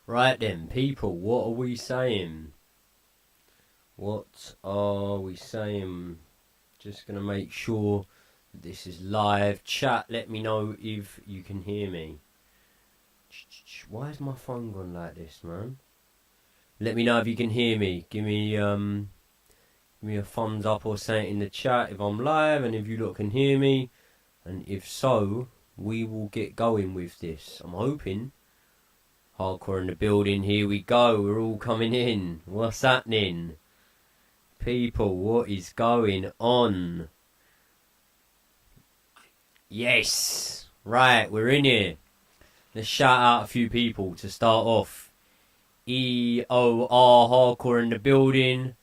Right then, people, what are we saying? What are we saying? Just going to make sure that this is live. Chat, let me know if you can hear me. Why is my phone gone like this, man? Let me know if you can hear me. Give me a thumbs up or say it in the chat if I'm live and if you lot can hear me. And if so, we will get going with this. I'm hoping. Hardcore in the building, here we go, we're all coming in. What's happening? People, what is going on? Yes! Right, we're in here. Let's shout out a few people to start off. EOR Hardcore in the building.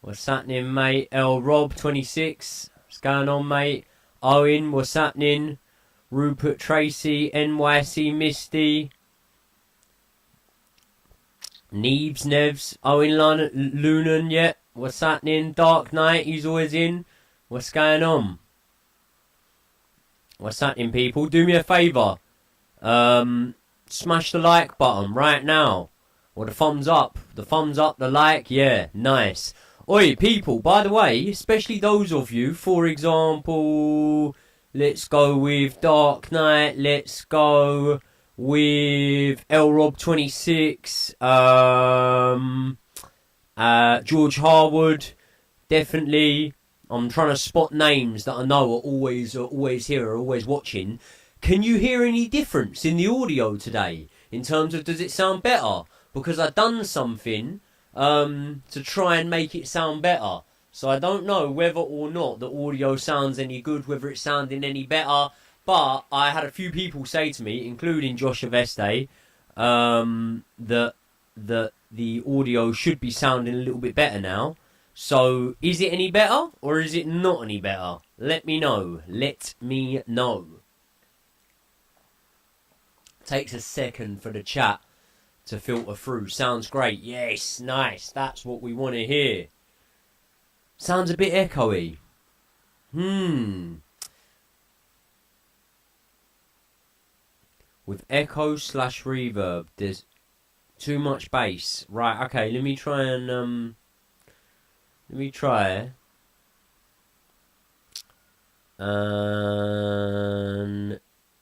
What's happening, mate? L Rob 26. What's going on, mate? Owen, what's happening? Rupert Tracy, NYC Misty. Nevs, Owen Lunan, yeah. What's happening? Dark Knight, he's always in. What's going on? What's happening, people? Do me a favour. Smash the like button right now. Or the thumbs up. The thumbs up, the like, yeah, nice. Oi, people, by the way, especially those of you, for example, let's go with Dark Knight, let's go with LRob26, George Harwood, definitely. I'm trying to spot names that I know are always here, are always watching. Can you hear any difference in the audio today? In terms of, does it sound better? Because I've done something to try and make it sound better. So I don't know whether or not the audio sounds any good, whether it's sounding any better. But I had a few people say to me, including Josh Aveste, that the audio should be sounding a little bit better now. So, is it any better or is it not any better? Let me know. Let me know. Takes a second for the chat to filter through. Sounds great. Yes, nice. That's what we want to hear. Sounds a bit echoey. With echo / reverb, there's too much bass. Right, okay, let me try and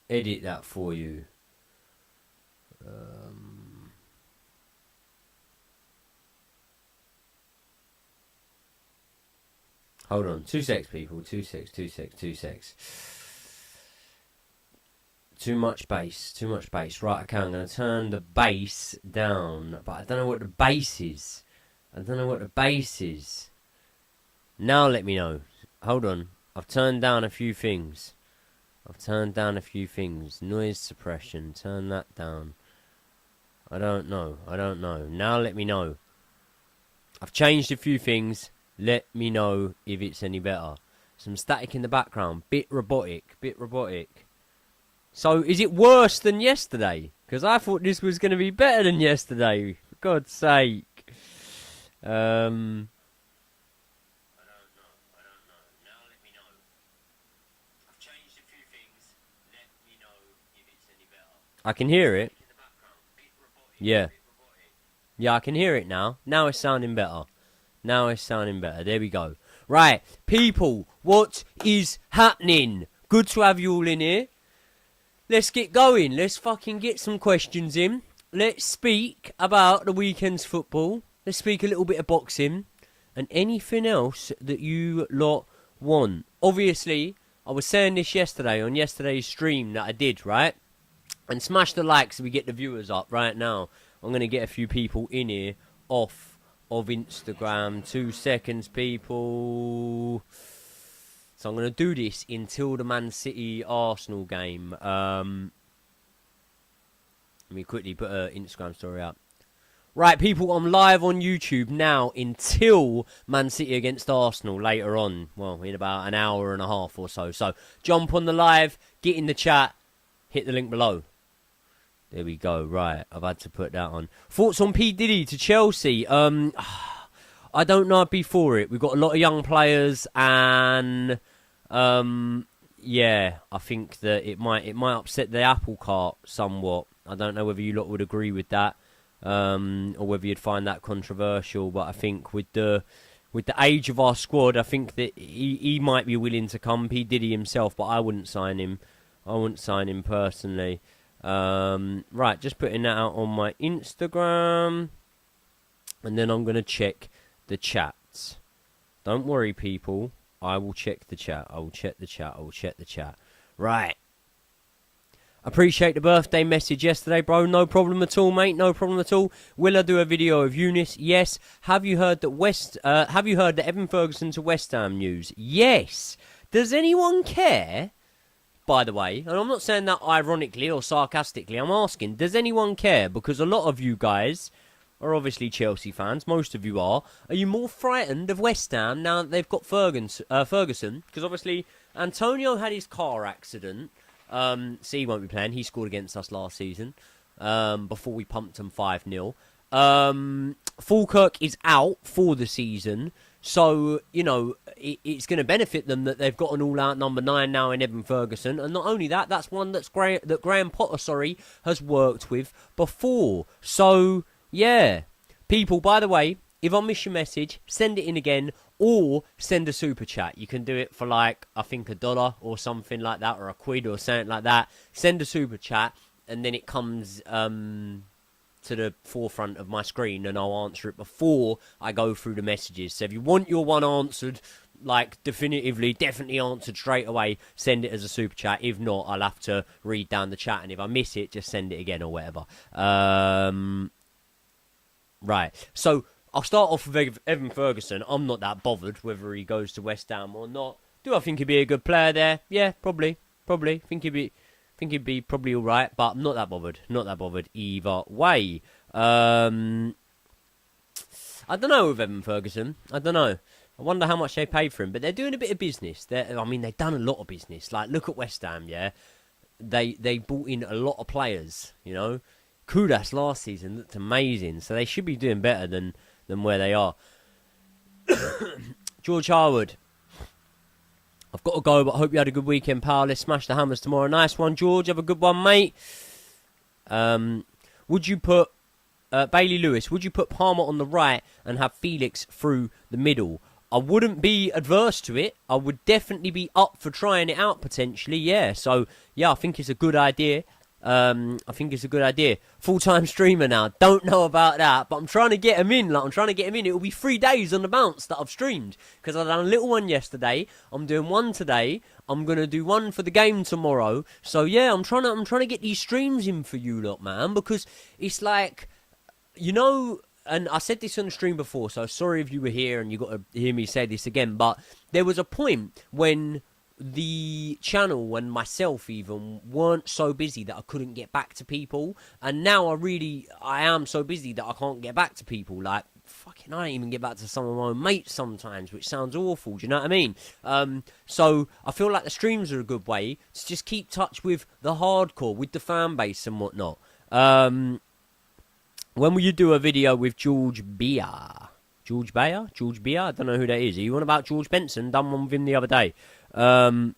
edit that for you. Hold on, 2 secs, people. 2 secs. Too much bass. Right, okay, I'm going to turn the bass down. But I don't know what the bass is. Now let me know. Hold on. I've turned down a few things. Noise suppression. Turn that down. I don't know. Now let me know. I've changed a few things. Let me know if it's any better. Some static in the background. Bit robotic. So, is it worse than yesterday? Because I thought this was going to be better than yesterday. For God's sake. I don't know. Now let me know. I've changed a few things. Let me know if it's any better. I can hear it. Yeah. Yeah, I can hear it now. Now it's sounding better. There we go. Right, people, what is happening? Good to have you all in here. Let's get going. Let's fucking get some questions in. Let's speak about the weekend's football. Let's speak a little bit of boxing. And anything else that you lot want. Obviously, I was saying this yesterday on yesterday's stream that I did, right? And smash the like so we get the viewers up right now. I'm going to get a few people in here off of Instagram. 2 seconds, people. So I'm going to do this until the Man City Arsenal game. Let me quickly put an Instagram story up. Right, people, I'm live on YouTube now until Man City against Arsenal later on. Well, in about an hour and a half or so. So jump on the live, get in the chat, hit the link below. There we go. Right, I've had to put that on. Thoughts on P. Diddy to Chelsea? I don't know. I'd be for it. We've got a lot of young players, and yeah, I think that it might upset the apple cart somewhat. I don't know whether you lot would agree with that. or whether you'd find that controversial. But I think with the age of our squad, I think that he might be willing to come. He did it himself, but I wouldn't sign him. I wouldn't sign him personally. Right, just putting that out on my Instagram. And then I'm going to check the chats. Don't worry, people. I will check the chat. I will check the chat. I will check the chat. Right. Appreciate the birthday message yesterday, bro. No problem at all, mate. No problem at all. Will I do a video of Eunice? Yes. Have you heard that Have you heard that Evan Ferguson to West Ham news? Yes. Does anyone care? By the way, and I'm not saying that ironically or sarcastically. I'm asking, does anyone care? Because a lot of you guys are obviously Chelsea fans. Most of you are. Are you more frightened of West Ham now that they've got Ferguson? Because obviously Antonio had his car accident. So he won't be playing. He scored against us last season before we pumped him 5-0. Falkirk is out for the season. So, you know, it's going to benefit them that they've got an all-out number 9 now in Evan Ferguson. And not only that, that's one that Graham Potter, has worked with before. So, yeah. People, by the way, if I miss your message, send it in again or send a super chat. You can do it for like, I think $1 or something like that, or £1 or something like that. Send a super chat and then it comes to the forefront of my screen and I'll answer it before I go through the messages. So if you want your one answered, like definitely answered straight away, send it as a super chat. If not, I'll have to read down the chat, and if I miss it, just send it again or whatever. Right, so I'll start off with Evan Ferguson. I'm not that bothered whether he goes to West Ham or not. Do I think he'd be a good player there? Yeah, probably. Think he'd be probably all right, but I'm not that bothered. Not that bothered either way. I don't know with Evan Ferguson. I don't know. I wonder how much they paid for him, but they're doing a bit of business. They've done a lot of business. Like, look at West Ham, yeah? They brought in a lot of players, you know? Kudas last season looked amazing, so they should be doing better than where they are. George Harwood. I've got to go, but I hope you had a good weekend, pal. Let's smash the hammers tomorrow. Nice one, George. Have a good one, mate. Would you put... Bailey Lewis, would you put Palmer on the right and have Felix through the middle? I wouldn't be adverse to it. I would definitely be up for trying it out, potentially, yeah. So, yeah, I think it's a good idea. Full-time streamer now. Don't know about that, but I'm trying to get him in. It will be 3 days on the bounce that I've streamed, because I've done a little one yesterday. I'm doing one today. I'm gonna do one for the game tomorrow. So yeah, I'm trying to get these streams in for you lot, man, because it's like, you know. And I said this on the stream before, so sorry if you were here and you got to hear me say this again. But there was a point when the channel and myself even weren't so busy that I couldn't get back to people, and now I am so busy that I can't get back to people. Like, fucking, I don't even get back to some of my own mates sometimes, which sounds awful. Do you know what I mean? So I feel like the streams are a good way to just keep touch with the hardcore, with the fan base and whatnot. When will you do a video with George Beer? George Beer? I don't know who that is. Are you on about George Benson? Done one with him the other day. Do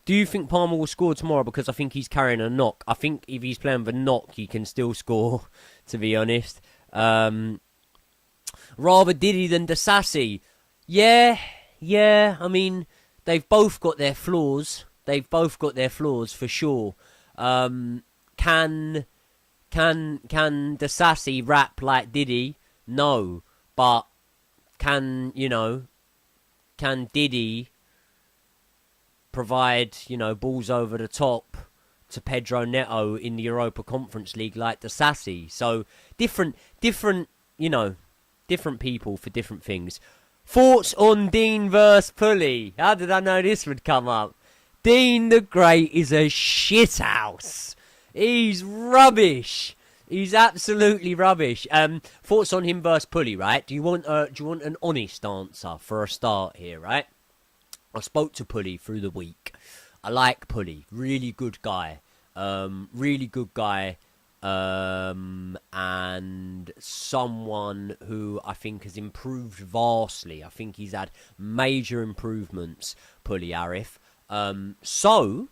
you think Palmer will score tomorrow? Because I think he's carrying a knock. I think if he's playing with a knock, he can still score, to be honest. Rather Diddy than Disasi. Yeah. I mean, they've both got their flaws. For sure. Can Disasi rap like Diddy? No. But can Diddy provide, balls over the top to Pedro Neto in the Europa Conference League like Disasi? So different people for different things. Thoughts on Dean versus Pulley? How did I know this would come up? Dean the Great is a shithouse. He's rubbish. He's absolutely rubbish. Thoughts on him versus Pulley, right? Do you want an honest answer for a start here, right? I spoke to Pulley through the week. I like Pulley. Really good guy. And someone who I think has improved vastly. I think he's had major improvements, Pulley Arif. So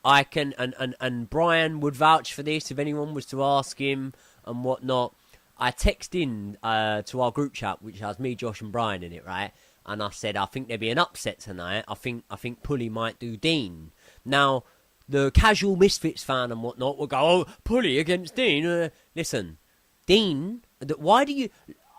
I can, and Brian would vouch for this if anyone was to ask him. and whatnot, I text in to our group chat, which has me, Josh, and Brian in it, right? And I said, I think there'd be an upset tonight. I think Pulley might do Dean. Now, the casual Misfits fan and whatnot will go, oh, Pulley against Dean. Listen, Dean, why do you...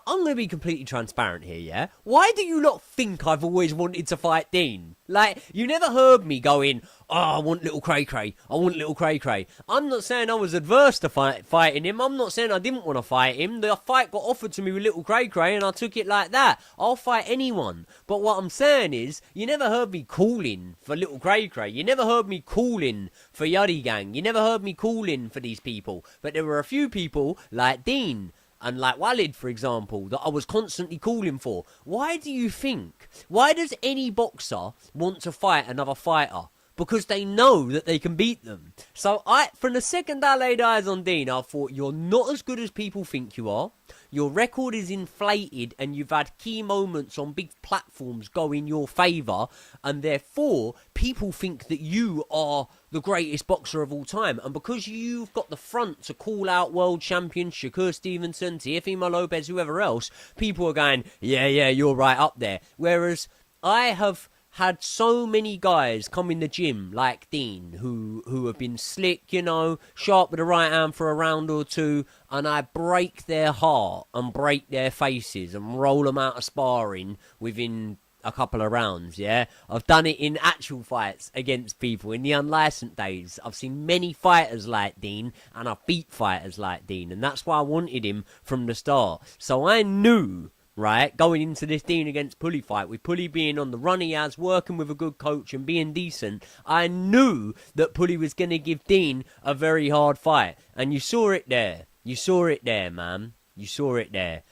I'm going to be completely transparent here, yeah? Why do you not think I've always wanted to fight Dean? Like, you never heard me going, oh, I want little Cray Cray. I want little Cray Cray. I'm not saying I was adverse to fighting him. I'm not saying I didn't want to fight him. The fight got offered to me with little Cray Cray and I took it like that. I'll fight anyone. But what I'm saying is, you never heard me calling for little Cray Cray. You never heard me calling for Yuddy Gang. You never heard me calling for these people. But there were a few people, like Dean, and like Walid, for example, that I was constantly calling for. Why do you think? Why does any boxer want to fight another fighter? Because they know that they can beat them. So from the second I laid eyes on Dean, I thought, you're not as good as people think you are. Your record is inflated and you've had key moments on big platforms go in your favour. And therefore, people think that you are the greatest boxer of all time. And because you've got the front to call out world champions, Shakur Stevenson, Teofimo Lopez, whoever else, people are going, yeah, you're right up there. Whereas I have had so many guys come in the gym like Dean who have been slick, you know, sharp with the right hand for a round or two, and I break their heart and break their faces and roll them out of sparring within a couple of rounds, yeah? I've done it in actual fights against people in the unlicensed days. I've seen many fighters like Dean, and I've beat fighters like Dean, and that's why I wanted him from the start. So I knew, right, going into this Dean against Pulley fight, with Pulley being on the run he has, working with a good coach and being decent, I knew that Pulley was going to give Dean a very hard fight. And you saw it there. You saw it there, man. You saw it there.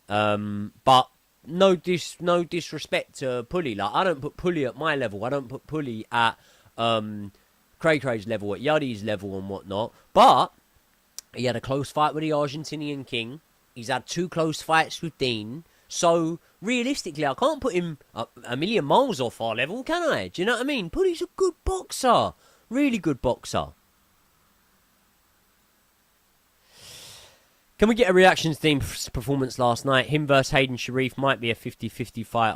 But no disrespect to Pulley. Like, I don't put Pulley at my level. I don't put Pulley at Cray Cray's level, at Yuddy's level and whatnot. But he had a close fight with the Argentinian King. He's had 2 close fights with Dean. So, realistically, I can't put him a million miles off our level, can I? Do you know what I mean? Pulley's a good boxer. Really good boxer. Can we get a reaction to Dean's performance last night? Him versus Hayden Sharif might be a 50-50 fight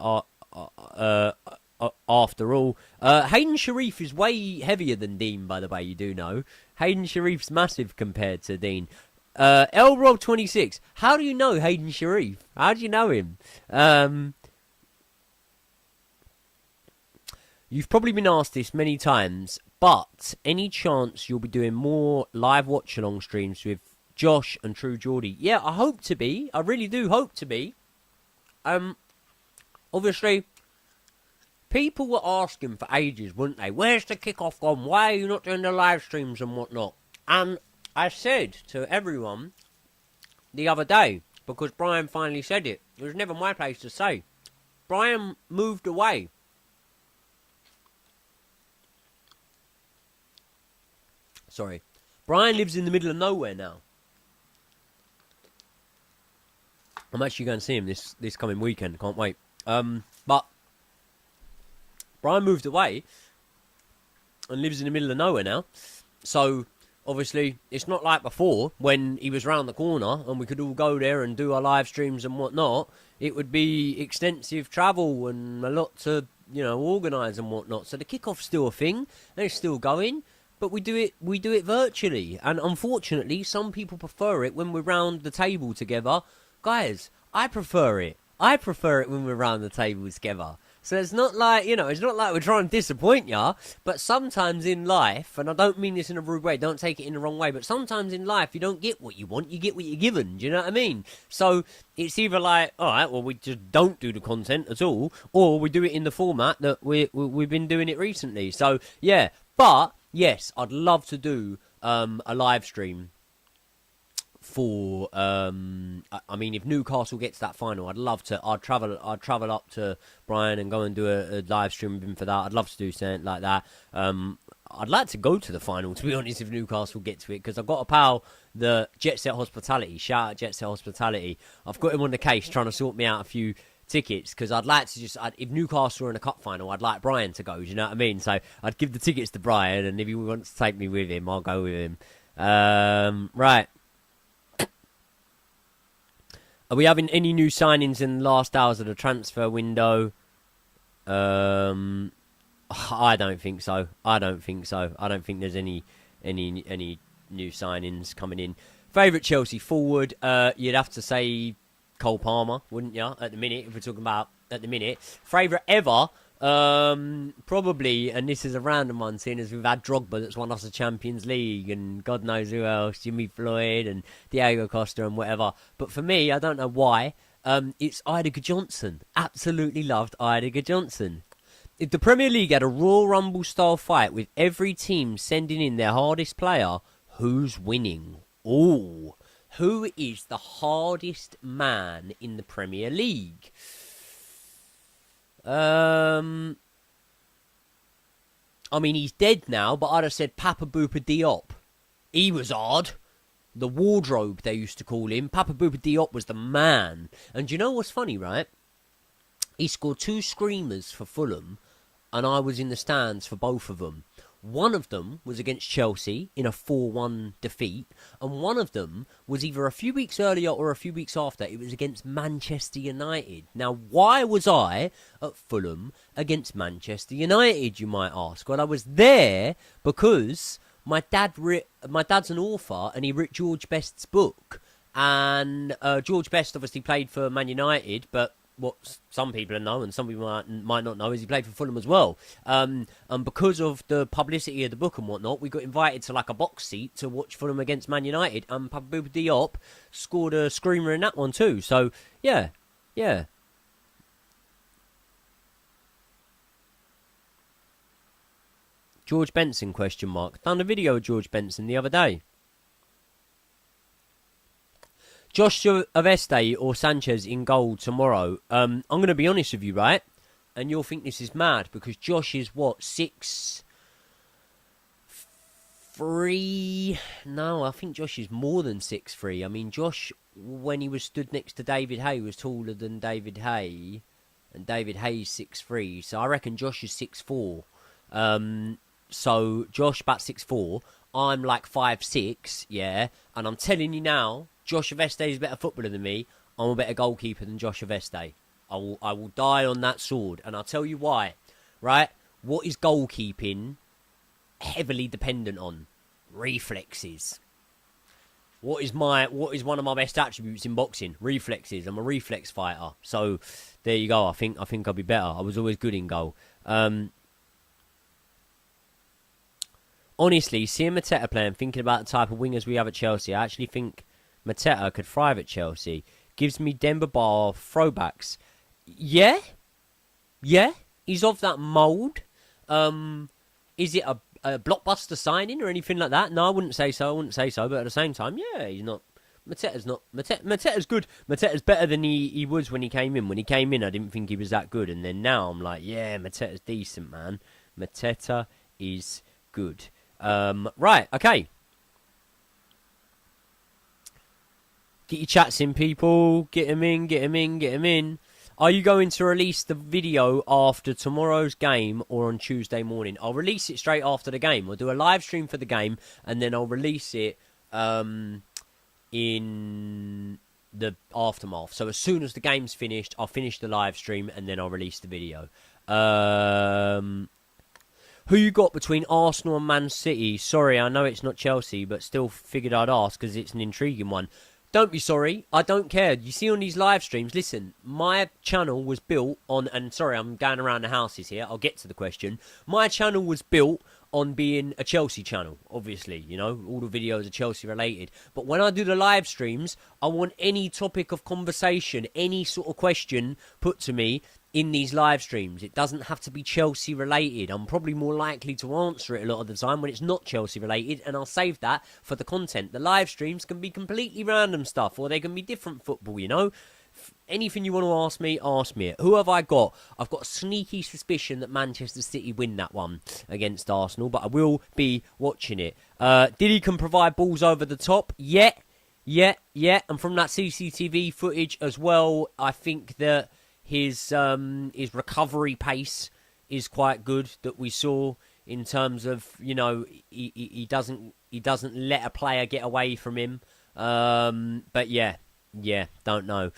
after all. Hayden Sharif is way heavier than Dean, by the way, you do know. Hayden Sharif's massive compared to Dean. Rob26, how do you know Hayden Sharif? How do you know him? You've probably been asked this many times, but any chance you'll be doing more live watch-along streams with Josh and True Geordie? Yeah, I hope to be. I really do hope to be. Obviously, people were asking for ages, weren't they? Where's the kickoff gone? Why are you not doing the live streams and whatnot? And I said to everyone the other day, because Brian finally said it, it was never my place to say. Brian moved away. Sorry. Brian lives in the middle of nowhere now. I'm actually going to see him this coming weekend. Can't wait. But Brian moved away and lives in the middle of nowhere now. So, obviously, it's not like before when he was round the corner and we could all go there and do our live streams and whatnot. It would be extensive travel and a lot to, you know, organise and whatnot. So the kickoff's still a thing. And it's still going. But we do it virtually. And unfortunately, some people prefer it when we're round the table together. Guys, I prefer it. I prefer it when we're round the table together. So it's not like, you know, it's not like we're trying to disappoint ya. But sometimes in life, and I don't mean this in a rude way, don't take it in the wrong way, but sometimes in life you don't get what you want, you get what you're given. Do you know what I mean? So it's either like, all right, well, we just don't do the content at all, or we do it in the format that we've been doing it recently. So, yeah. But, yes, I'd love to do a live stream for I mean, if Newcastle gets that final, I'd love to. I'd travel up to Brian and go and do a live stream with him for that. I'd love to do something like that. I'd like to go to the final, to be honest, if Newcastle get to it, because I've got a pal, the Jet Set Hospitality. Shout out Jet Set Hospitality. I've got him on the case trying to sort me out a few tickets, because I'd like to just, if Newcastle are in a cup final, I'd like Brian to go. Do you know what I mean? So I'd give the tickets to Brian, and if he wants to take me with him, I'll go with him. Right. Are we having any new signings in the last hours of the transfer window? I don't think so. I don't think there's any new signings coming in. Favourite Chelsea forward? You'd have to say Cole Palmer, wouldn't you? At the minute, if we're talking about at the minute. Favourite ever? Probably, and this is a random one, seeing as we've had Drogba that's won us the Champions League, and God knows who else, Jimmy Floyd and Diego Costa and whatever. But for me, I don't know why. It's Idiger Johnson. Absolutely loved Idiger Johnson. If the Premier League had a Royal Rumble style fight with every team sending in their hardest player, who's winning? Ooh, who is the hardest man in the Premier League? I mean, he's dead now, but I'd have said Papa Boupa Diop. He was hard. The wardrobe, they used to call him. Papa Boupa Diop was the man. And you know what's funny, right? He scored 2 screamers for Fulham, and I was in the stands for both of them. One of them was against Chelsea in a 4-1 defeat, and one of them was either a few weeks earlier or a few weeks after. It was against Manchester United. Now, why was I at Fulham against Manchester United, you might ask? Well, I was there because my dad's an author, and he wrote George Best's book. And George Best obviously played for Man United, but what some people know and some people might not know is he played for Fulham as well. And because of the publicity of the book and whatnot, we got invited to like a box seat to watch Fulham against Man United. And Papa Boupa Diop scored a screamer in that one too. So, yeah. George Benson, question mark. Done a video of George Benson the other day. Josh Aveste or Sanchez in goal tomorrow. I'm going to be honest with you, right? And you'll think this is mad because Josh is what, 6'3"? No, I think Josh is more than 6'3". I mean, Josh, when he was stood next to David Hay, was taller than David Hay. And David Hay's 6'3". So I reckon Josh is 6'4". So Josh about 6'4". I'm like 5'6", yeah. And I'm telling you now, Josh Aveste is a better footballer than me. I'm a better goalkeeper than Josh Aveste. I will die on that sword. And I'll tell you why. Right? What is goalkeeping heavily dependent on? Reflexes. What is one of my best attributes in boxing? Reflexes. I'm a reflex fighter. So there you go. I think I'll be better. I was always good in goal. Honestly, seeing Mateta play and thinking about the type of wingers we have at Chelsea, I actually think Mateta could thrive at Chelsea. Gives me Demba Ba throwbacks. Yeah, he's of that mould. Is it a blockbuster signing or anything like that? No, I wouldn't say so. But at the same time, yeah, he's not. Mateta's good. Mateta's better than he was when he came in. When he came in, I didn't think he was that good, and then now I'm like, yeah, Mateta's decent, man. Mateta is good. Right, okay. Get your chats in, people. Get them in. Are you going to release the video after tomorrow's game or on Tuesday morning? I'll release it straight after the game. I'll do a live stream for the game, and then I'll release it in the aftermath. So as soon as the game's finished, I'll finish the live stream, and then I'll release the video. Who you got between Arsenal and Man City? Sorry, I know it's not Chelsea, but still figured I'd ask because it's an intriguing one. Don't be sorry. I don't care. You see on these live streams, listen, my channel was built on, and sorry, I'm going around the houses here. I'll get to the question. My channel was built on being a Chelsea channel, obviously. You know, all the videos are Chelsea related. But when I do the live streams, I want any topic of conversation, any sort of question put to me in these live streams. It doesn't have to be Chelsea related. I'm probably more likely to answer it a lot of the time when it's not Chelsea related, and I'll save that for the content. The live streams can be completely random stuff, or they can be different football, you know. Anything you want to ask me it. Who have I got? I've got a sneaky suspicion that Manchester City win that one against Arsenal, but I will be watching it. Diddy can provide balls over the top. Yeah. And from that CCTV footage as well, I think that his recovery pace is quite good that we saw in terms of, you know, he doesn't let a player get away from him. But yeah, Yeah, don't know.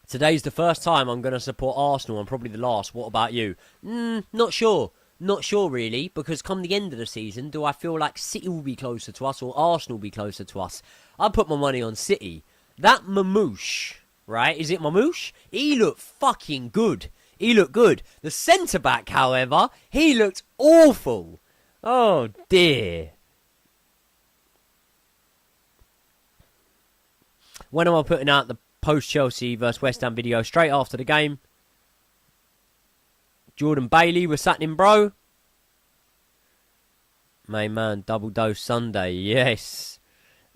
Today's the first time I'm going to support Arsenal and probably the last. What about you? Not sure. Not sure, really, because come the end of the season, do I feel like City will be closer to us or Arsenal will be closer to us? I'd put my money on City. That Mamouche, right? Is it Mamouche? He looked fucking good. He looked good. The centre-back, however, he looked awful. Oh, dear. When am I putting out the post-Chelsea versus West Ham video? Straight after the game. Jordan Bailey was sat in, bro. Main man, double dose Sunday. Yes.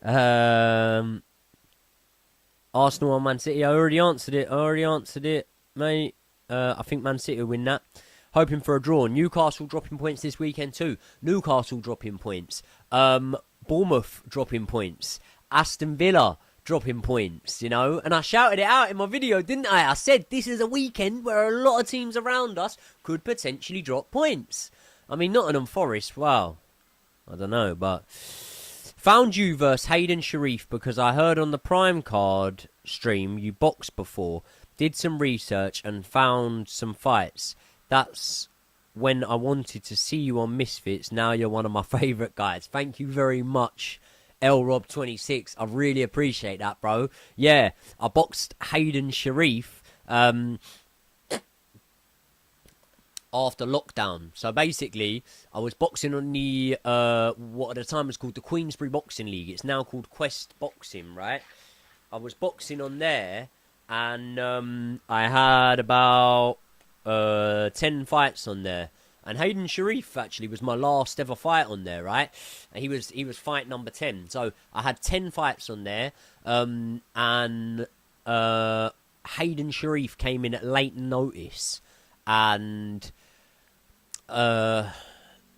Arsenal on Man City. I already answered it. Mate. I think Man City will win that. Hoping for a draw. Newcastle dropping points this weekend too. Newcastle dropping points. Bournemouth dropping points. Aston Villa dropping points, you know. And I shouted it out in my video, didn't I? I said this is a weekend where a lot of teams around us could potentially drop points. I mean, Nottingham Forest, wow. I don't know, but... Found you versus Hayden Sharif because I heard on the Prime Card stream you boxed before. Did some research and found some fights. That's when I wanted to see you on Misfits. Now you're one of my favourite guys. Thank you very much, LRob26. I really appreciate that, bro. Yeah, I boxed Hayden Sharif after lockdown. So basically, I was boxing on the, what at the time was called the Queensbury Boxing League. It's now called Quest Boxing, right? I was boxing on there, and I had about 10 fights on there. And Hayden Sharif actually was my last ever fight on there, right? And he was fight number 10. So I had 10 fights on there. And Hayden Sharif came in at late notice. And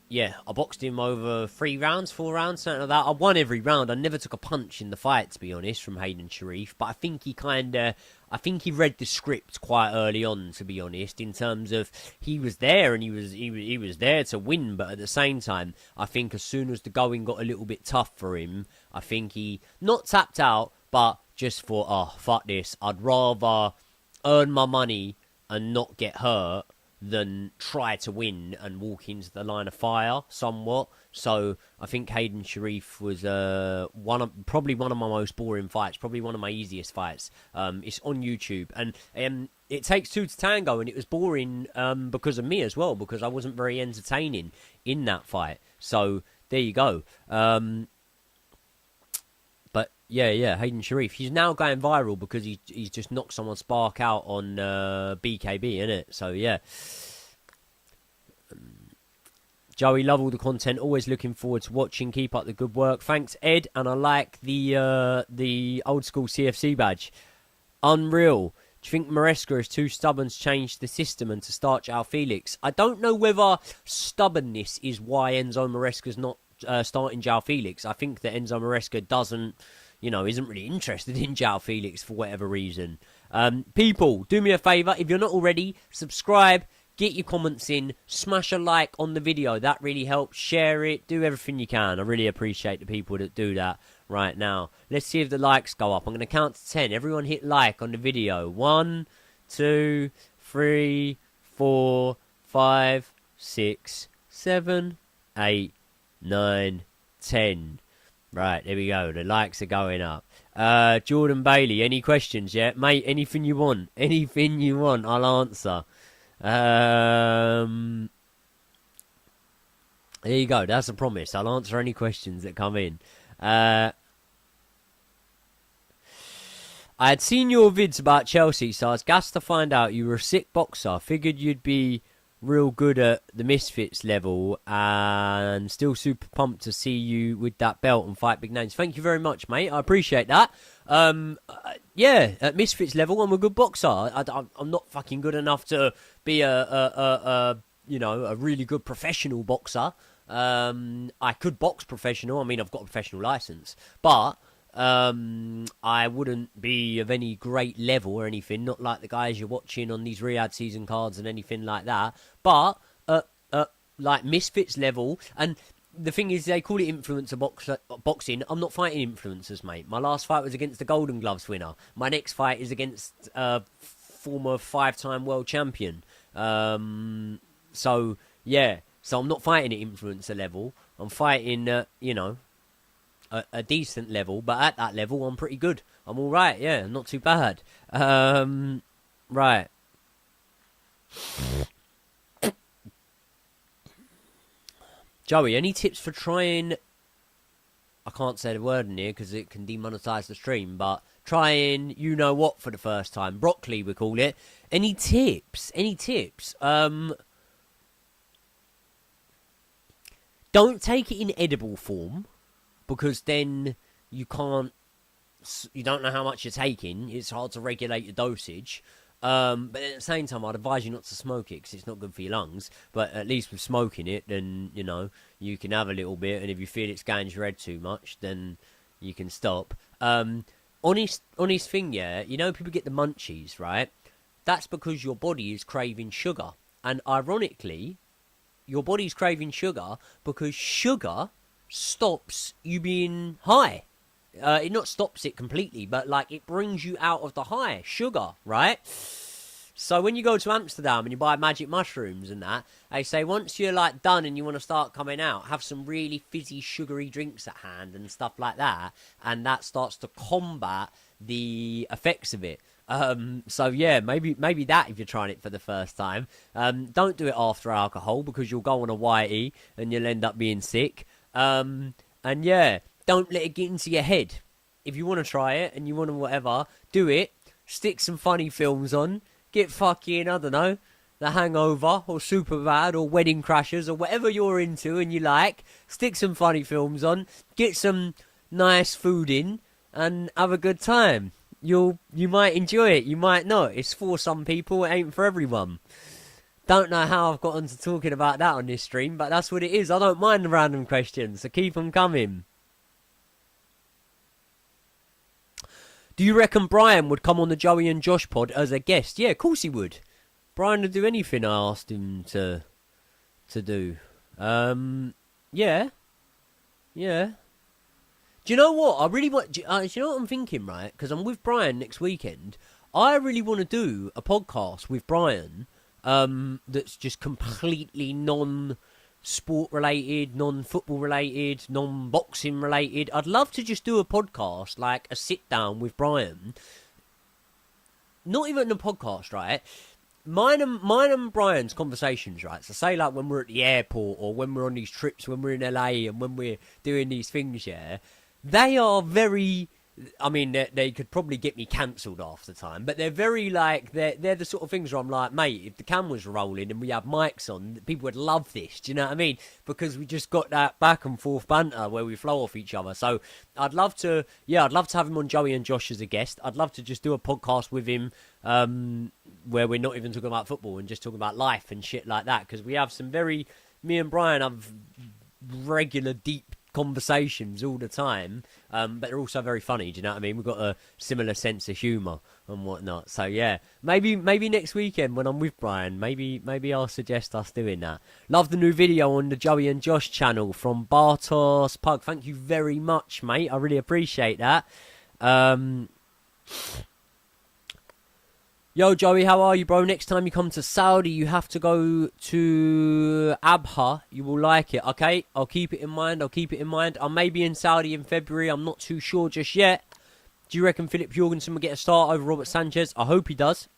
yeah, I boxed him over 4 rounds, something like that. I won every round. I never took a punch in the fight, to be honest, from Hayden Sharif. But I think he read the script quite early on, to be honest, in terms of he was there and he was there to win. But at the same time, I think as soon as the going got a little bit tough for him, I think he not tapped out, but just thought, oh, fuck this. I'd rather earn my money and not get hurt than try to win and walk into the line of fire somewhat. So I think Hayden Sharif was probably one of my most boring fights, probably one of my easiest fights. It's on YouTube, and it takes two to tango, and it was boring because of me as well, because I wasn't very entertaining in that fight. So there you go. But yeah, Hayden Sharif. He's now going viral because he's just knocked someone's spark out on BKB, innit? So yeah. Joey, love all the content. Always looking forward to watching. Keep up the good work. Thanks, Ed. And I like the old school CFC badge. Unreal. Do you think Maresca is too stubborn to change the system and to start João Felix? I don't know whether stubbornness is why Enzo Maresca's not starting João Felix. I think that Enzo Maresca isn't really interested in João Felix for whatever reason. People, do me a favour. If you're not already, subscribe. Get your comments in. Smash a like on the video. That really helps. Share it. Do everything you can. I really appreciate the people that do that right now. Let's see if the likes go up. I'm going to count to 10. Everyone hit like on the video. 1, 2, 3, 4, 5, 6, 7, 8, 9, 10. Right, there we go. The likes are going up. Jordan Bailey, any questions yet? Mate, anything you want. Anything you want, I'll answer. There you go. That's a promise. I'll answer any questions that come in. I had seen your vids about Chelsea, so I was gassed to find out you were a sick boxer. Figured you'd be real good at the Misfits level, and still super pumped to see you with that belt and fight big names. Thank you very much, mate. I appreciate that. Yeah, at Misfits level, I'm a good boxer. I'm not fucking good enough to be a really good professional boxer. I could box professional. I mean, I've got a professional license, but I wouldn't be of any great level or anything. Not like the guys you're watching on these Riyadh season cards and anything like that. But like Misfits level, and the thing is, they call it influencer boxing. I'm not fighting influencers, mate. My last fight was against the Golden Gloves winner. My next fight is against former 5-time world champion. So yeah, so I'm not fighting at influencer level. I'm fighting, a decent level, but at that level, I'm pretty good. I'm all right. Yeah, not too bad. Right. Joey, any tips for trying... I can't say the word in here because it can demonetize the stream, but trying you-know-what for the first time. Broccoli, we call it. Any tips? Any tips? Don't take it in edible form, because then you can't... You don't know how much you're taking. It's hard to regulate your dosage. But at the same time, I'd advise you not to smoke it because it's not good for your lungs. But at least with smoking it, then, you can have a little bit. And if you feel it's going to your head too much, then you can stop. Honest thing, yeah, people get the munchies, right? That's because your body is craving sugar. And ironically, your body's craving sugar because sugar stops you being high. It not stops it completely, but it brings you out of the high. Sugar, right? So when you go to Amsterdam and you buy magic mushrooms and that, they say once you're done and you want to start coming out, have some really fizzy, sugary drinks at hand and stuff like that, and that starts to combat the effects of it. So yeah, maybe that if you're trying it for the first time. Don't do it after alcohol because you'll go on a whitey and you'll end up being sick. And yeah. Don't let it get into your head. If you want to try it and you want to whatever, do it. Stick some funny films on. Get fucking, I don't know, The Hangover or Superbad or Wedding Crashers or whatever you're into and you like. Stick some funny films on. Get some nice food in and have a good time. You might enjoy it. You might not. It's for some people. It ain't for everyone. Don't know how I've got onto talking about that on this stream, but that's what it is. I don't mind the random questions, so keep them coming. Do you reckon Brian would come on the Joey and Josh pod as a guest? Yeah, of course he would. Brian would do anything I asked him to do. Yeah. Do you know what? I really want... Do you know what I'm thinking, right? Because I'm with Brian next weekend. I really want to do a podcast with Brian that's just completely non-sport related, non-football related, non-boxing related. I'd love to just do a podcast, like a sit-down with Brian. Not even a podcast, right? Mine and Brian's conversations, right? So say when we're at the airport or when we're on these trips, when we're in LA and when we're doing these things, yeah, they are very... I mean, they could probably get me cancelled half the time, but they're very they're the sort of things where I'm like, mate, if the camera's rolling and we have mics on, people would love this. Do you know what I mean? Because we just got that back and forth banter where we flow off each other. So I'd love to have him on Joey and Josh as a guest. I'd love to just do a podcast with him where we're not even talking about football and just talking about life and shit like that. Because we have me and Brian have regular deep conversations all the time, but they're also very funny. Do you know what I mean? We've got a similar sense of humour and whatnot. So yeah, maybe next weekend when I'm with Brian, maybe I'll suggest us doing that. Love the new video on the Joey and Josh channel from Bartos Pug. Thank you very much, mate. I really appreciate that. Yo, Joey, how are you, bro? Next time you come to Saudi, you have to go to Abha. You will like it, okay? I'll keep it in mind. I may be in Saudi in February. I'm not too sure just yet. Do you reckon Philip Jorgensen will get a start over Robert Sanchez? I hope he does.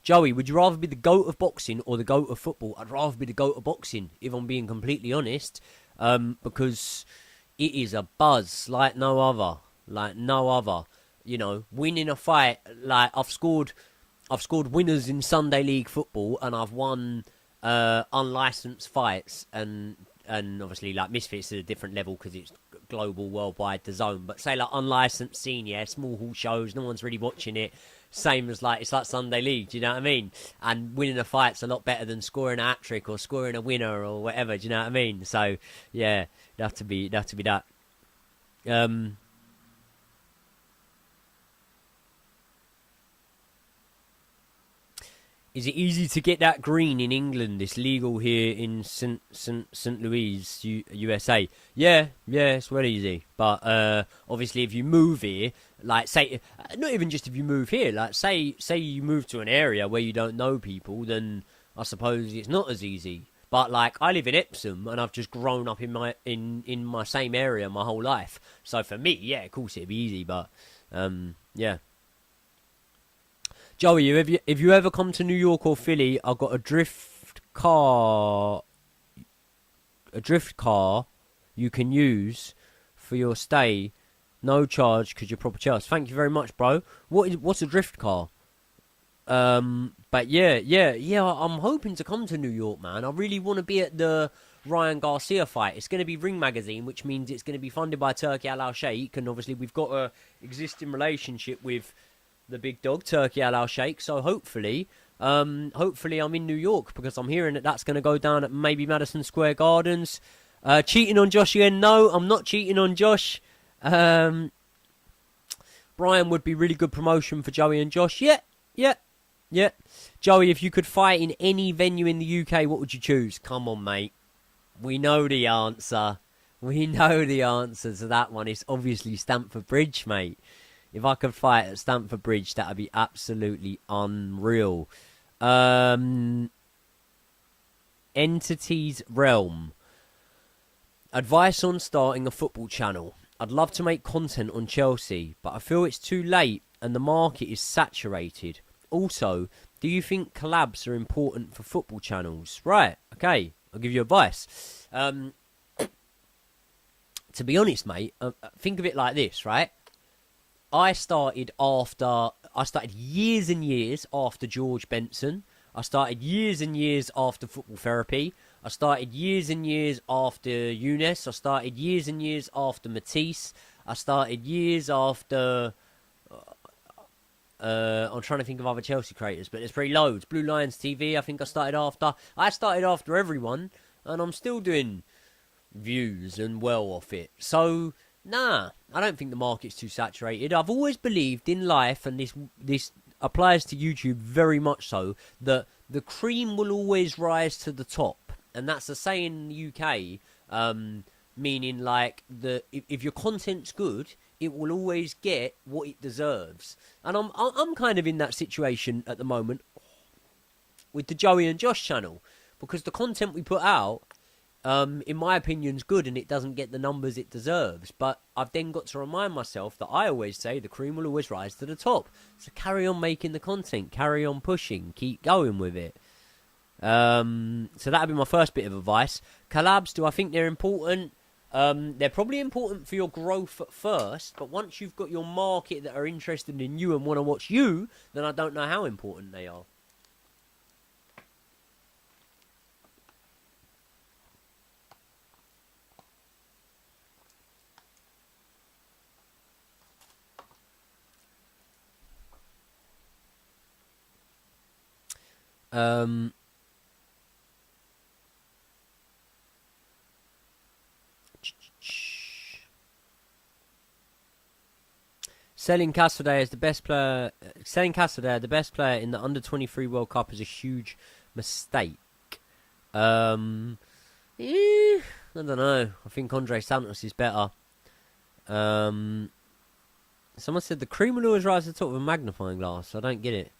Joey, would you rather be the GOAT of boxing or the GOAT of football? I'd rather be the GOAT of boxing, if I'm being completely honest. Because it is a buzz like no other. You know, winning a fight, I've scored winners in Sunday League football, and I've won unlicensed fights, and obviously Misfits at a different level because it's global, worldwide, DAZN. But say unlicensed senior, small hall shows, no one's really watching it. Same as it's like Sunday League, do you know what I mean? And winning a fight's a lot better than scoring a hat trick or scoring a winner or whatever, do you know what I mean? So yeah, it'd have to be that. Is it easy to get that green in England? It's legal here in St. Louis, USA. Yeah, it's well easy. But obviously, if you move here, like say, not even just if you move here, like say you move to an area where you don't know people, then I suppose it's not as easy. But like I live in Epsom and I've just grown up in my same area my whole life. So for me, yeah, of course it'd be easy. But yeah. Joey, if you ever come to New York or Philly, I've got a drift car you can use for your stay, no charge because you're proper charged. Thank you very much, bro. What's a drift car? But yeah. I'm hoping to come to New York, man. I really want to be at the Ryan Garcia fight. It's going to be Ring Magazine, which means it's going to be funded by Turki Al Sheikh, and obviously we've got a existing relationship with the big dog, Turki Al Sheikh. So hopefully I'm in New York because I'm hearing that that's going to go down at maybe Madison Square Gardens. Cheating on Josh again? No, I'm not cheating on Josh. Brian would be really good promotion for Joey and Josh. Yeah. Joey, if you could fight in any venue in the UK, what would you choose? Come on, mate. We know the answer. We know the answer to that one. It's obviously Stamford Bridge, mate. If I could fight at Stamford Bridge, that would be absolutely unreal. Entities Realm. Advice on starting a football channel. I'd love to make content on Chelsea, but I feel it's too late and the market is saturated. Also, do you think collabs are important for football channels? Right, okay, I'll give you advice. To be honest, mate, think of it like this, right? I started years and years after George Benson. I started years and years after Football Therapy. I started years and years after Younes. I started years and years after Matisse. I started years after... I'm trying to think of other Chelsea creators, but there's pretty loads. Blue Lions TV, I think I started after. I started after everyone, and I'm still doing views and well off it. So... Nah, I don't think the market's too saturated. I've always believed in life, and this applies to YouTube very much so, that the cream will always rise to the top. And that's a saying in the UK, meaning like if your content's good, it will always get what it deserves. And I'm kind of in that situation at the moment with the Joey and Josh channel, because the content we put out, in my opinion, is good and it doesn't get the numbers it deserves. But I've then got to remind myself that I always say the cream will always rise to the top. So carry on making the content, carry on pushing, keep going with it. So that'd be my first bit of advice. Collabs, do I think they're important? They're probably important for your growth at first, but once you've got your market that are interested in you and want to watch you, then I don't know how important they are. Selling Cassaday as the best player in the under-23 World Cup is a huge mistake. I don't know. I think Andre Santos is better. Someone said the cream will always rise to the top of a magnifying glass. I don't get it.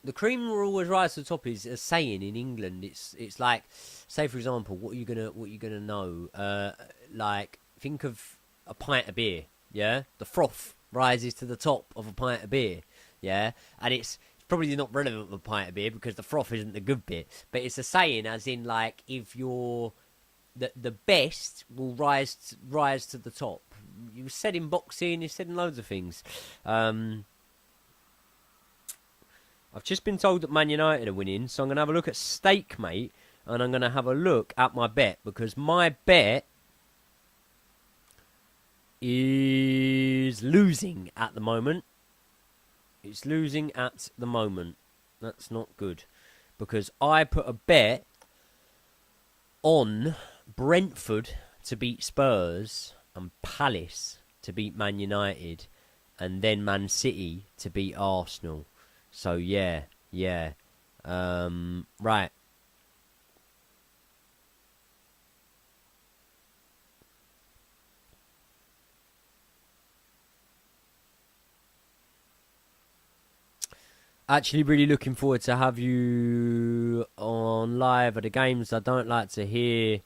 The cream will always rise to the top is a saying in England. It's like, say for example, what are you gonna know? Like, think of a pint of beer. Yeah, the froth rises to the top of a pint of beer. Yeah, and it's probably not relevant with a pint of beer because the froth isn't the good bit. But it's a saying, as in like, if you're the best will rise to the top. You said in boxing, you said in loads of things. I've just been told that Man United are winning, so I'm going to have a look at stake, mate, and I'm going to have a look at my bet, because my bet is losing at the moment. It's losing at the moment. That's not good, because I put a bet on Brentford to beat Spurs and Palace to beat Man United, and then Man City to beat Arsenal. So yeah. Right. Actually, really looking forward to have you on live at the games. I don't like to hear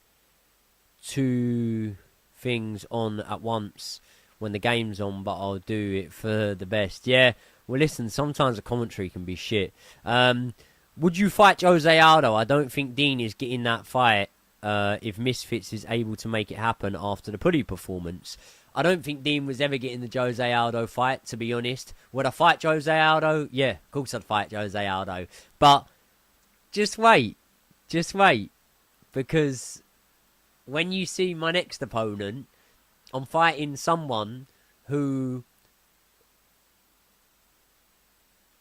two things on at once when the game's on, but I'll do it for the best. Yeah, well, listen, sometimes the commentary can be shit. Would you fight Jose Aldo? I don't think Dean is getting that fight if Misfits is able to make it happen after the Putty performance. I don't think Dean was ever getting the Jose Aldo fight, to be honest. Would I fight Jose Aldo? Yeah, of course I'd fight Jose Aldo. But just wait. Because when you see my next opponent, I'm fighting someone who...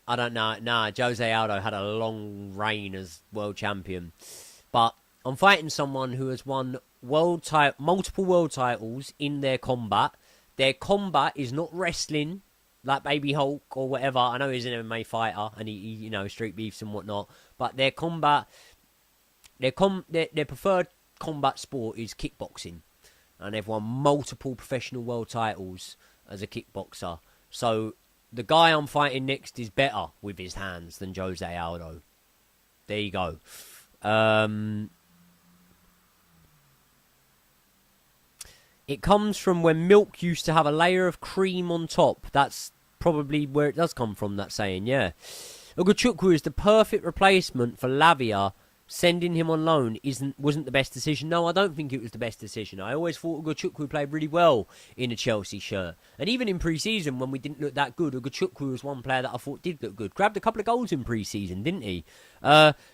I don't know. Nah, Jose Aldo had a long reign as world champion. But I'm fighting someone who has won multiple world titles in their combat. Their combat is not wrestling like Baby Hulk or whatever. I know he's an MMA fighter and he street beefs and whatnot. But their combat, their preferred combat sport is kickboxing, and they've won multiple professional world titles as a kickboxer. So the guy I'm fighting next is better with his hands than Jose Aldo. There you go. It comes from when milk used to have a layer of cream on top. That's probably where it does come from, that saying, yeah. Ugochukwu is the perfect replacement for Lavia. Sending him on loan wasn't the best decision. No, I don't think it was the best decision. I always thought Ugochukwu played really well in a Chelsea shirt. And even in pre-season, when we didn't look that good, Ugochukwu was one player that I thought did look good. Grabbed a couple of goals in pre-season, didn't he?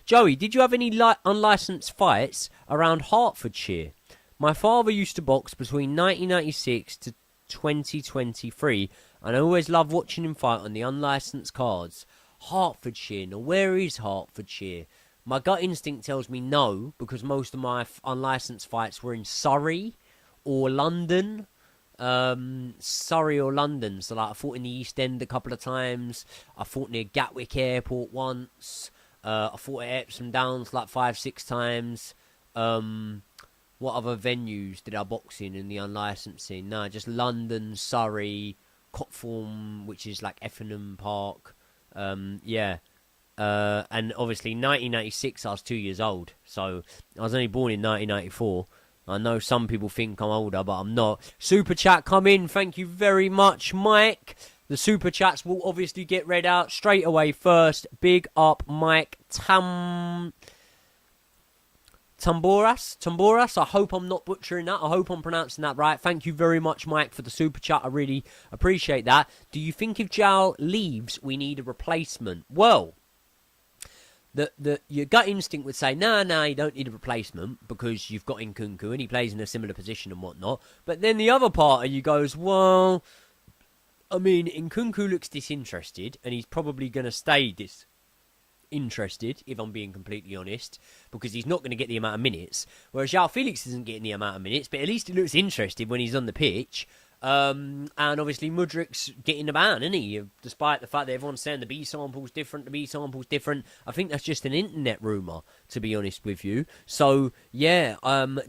Joey, did you have any unlicensed fights around Hertfordshire? My father used to box between 1996 to 2023, and I always loved watching him fight on the unlicensed cards. Hertfordshire. Now, where is Hertfordshire? My gut instinct tells me no, because most of my unlicensed fights were in Surrey or London. Surrey or London. So, like, I fought in the East End a couple of times. I fought near Gatwick Airport once. I fought at Epsom Downs like 5-6 times. What other venues did I box in the unlicensed scene? No, just London, Surrey, Cotform, which is like Effingham Park. Yeah. And obviously 1996 I was 2 years old, so I was only born in 1994. I know some people think I'm older, but I'm not. Super chat come in, thank you very much, Mike. The super chats will obviously get read out straight away first. Big up Mike Tamboras, I hope I'm not butchering that. I hope I'm pronouncing that right. Thank you very much, Mike, for the super chat. I really appreciate that. Do you think if João leaves, we need a replacement? Well, your gut instinct would say, nah, you don't need a replacement because you've got Nkunku and he plays in a similar position and whatnot. But then the other part of you goes, well, I mean, Nkunku looks disinterested and he's probably going to stay disinterested, if I'm being completely honest, because he's not going to get the amount of minutes. Whereas João Felix isn't getting the amount of minutes, but at least he looks interested when he's on the pitch. And obviously Mudrik's getting the ban, isn't he? Despite the fact that everyone's saying the B sample's different. I think that's just an internet rumour, to be honest with you. So, yeah,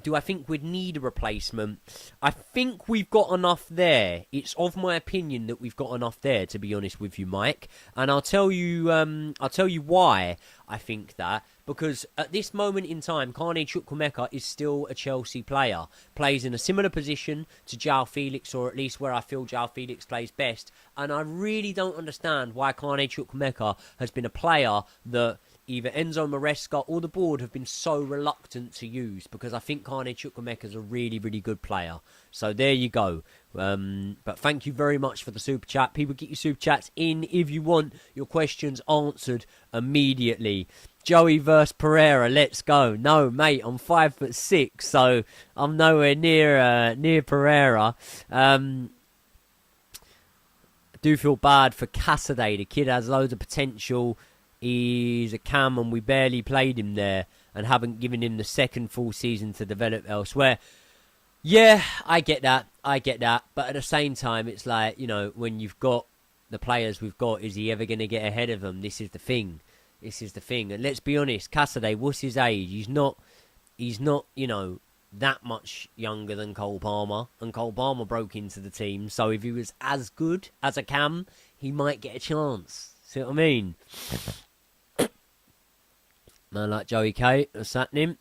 do I think we'd need a replacement? I think we've got enough there. It's of my opinion that we've got enough there, to be honest with you, Mike. And I'll tell you why I think that. Because at this moment in time, Kane Chukwuemeka is still a Chelsea player. Plays in a similar position to João Felix, or at least where I feel João Felix plays best. And I really don't understand why Kane Chukwuemeka has been a player that either Enzo Maresca or the board have been so reluctant to use, because I think Kane Chukwuemeka is a really, really good player. So there you go. But thank you very much for the super chat. People, get your super chats in if you want your questions answered immediately. Joey versus Pereira, let's go. No, mate, I'm 5'6", so I'm nowhere near Pereira. I do feel bad for Cassidy. The kid has loads of potential. He's a cam and we barely played him there and haven't given him the second full season to develop elsewhere. Yeah, I get that. But at the same time, it's like, when you've got the players we've got, is he ever going to get ahead of them? This is the thing. And let's be honest, Cassidy, what's his age? He's not, that much younger than Cole Palmer. And Cole Palmer broke into the team. So if he was as good as a Cam, he might get a chance. See what I mean? Man like Joey K, what's happening?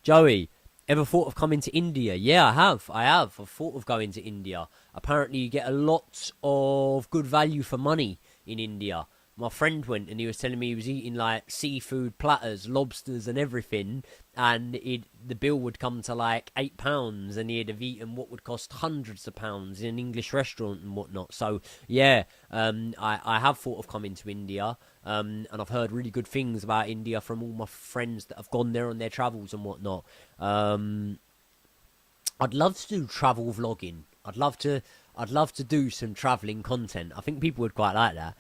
Joey, ever thought of coming to India? Yeah, I have. I've thought of going to India. Apparently, you get a lot of good value for money in India. My friend went and he was telling me he was eating like seafood platters, lobsters and everything, and the bill would come to like £8, and he'd have eaten what would cost hundreds of pounds in an English restaurant and whatnot. So yeah, I have thought of coming to India, and I've heard really good things about India from all my friends that have gone there on their travels and whatnot. I'd love to do travel vlogging. I'd love to do some travelling content. I think people would quite like that.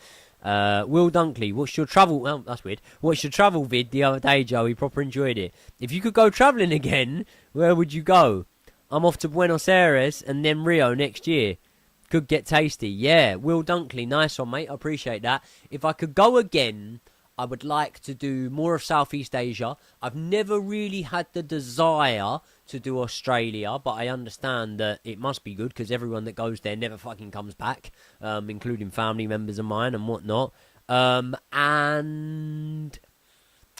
Will Dunkley, what's your travel? Well, that's weird. What's your travel vid the other day, Joey? Proper enjoyed it. If you could go travelling again, where would you go? I'm off to Buenos Aires and then Rio next year. Could get tasty. Yeah, Will Dunkley, nice one, mate. I appreciate that. If I could go again, I would like to do more of Southeast Asia. I've never really had the desire to do Australia, but I understand that it must be good because everyone that goes there never fucking comes back, including family members of mine and whatnot. And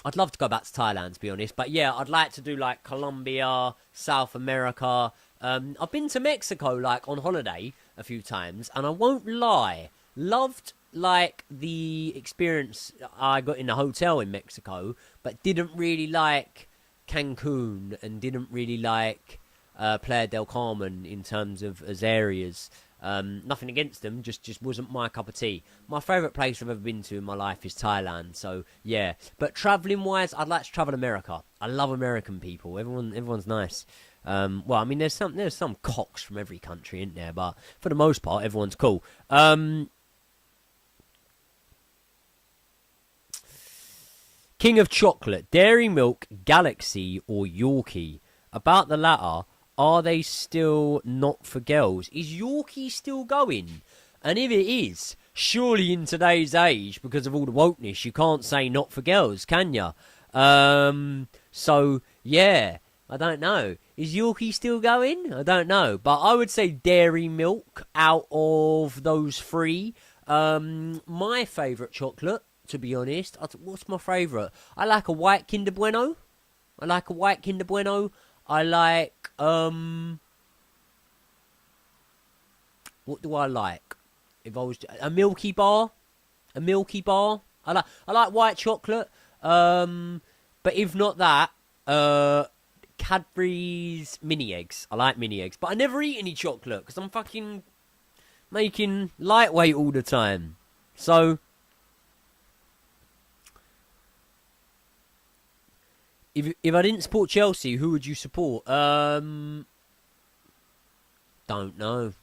I'd love to go back to Thailand, to be honest. But yeah, I'd like to do like Colombia, South America. I've been to Mexico like on holiday a few times, and I won't lie, loved like the experience I got in the hotel in Mexico, but didn't really like Cancun and didn't really like Playa del Carmen in terms of as areas. Nothing against them, just wasn't my cup of tea. My favourite place I've ever been to in my life is Thailand, so yeah. But travelling wise, I'd like to travel America. I love American people. Everyone's nice. Well, I mean, there's some cocks from every country, isn't there? But for the most part, everyone's cool. King of Chocolate, Dairy Milk, Galaxy or Yorkie? About the latter, are they still not for girls? Is Yorkie still going? And if it is, surely in today's age, because of all the wokeness, you can't say not for girls, can you? So, yeah, I don't know. Is Yorkie still going? I don't know. But I would say Dairy Milk out of those three. My favourite chocolate, to be honest, what's my favourite? I like a white Kinder Bueno. I like, what do I like? If I was a Milky Bar. I like white chocolate. But if not that, Cadbury's mini eggs. I like mini eggs, but I never eat any chocolate because I'm fucking making lightweight all the time. So if I didn't support Chelsea, who would you support? Don't know.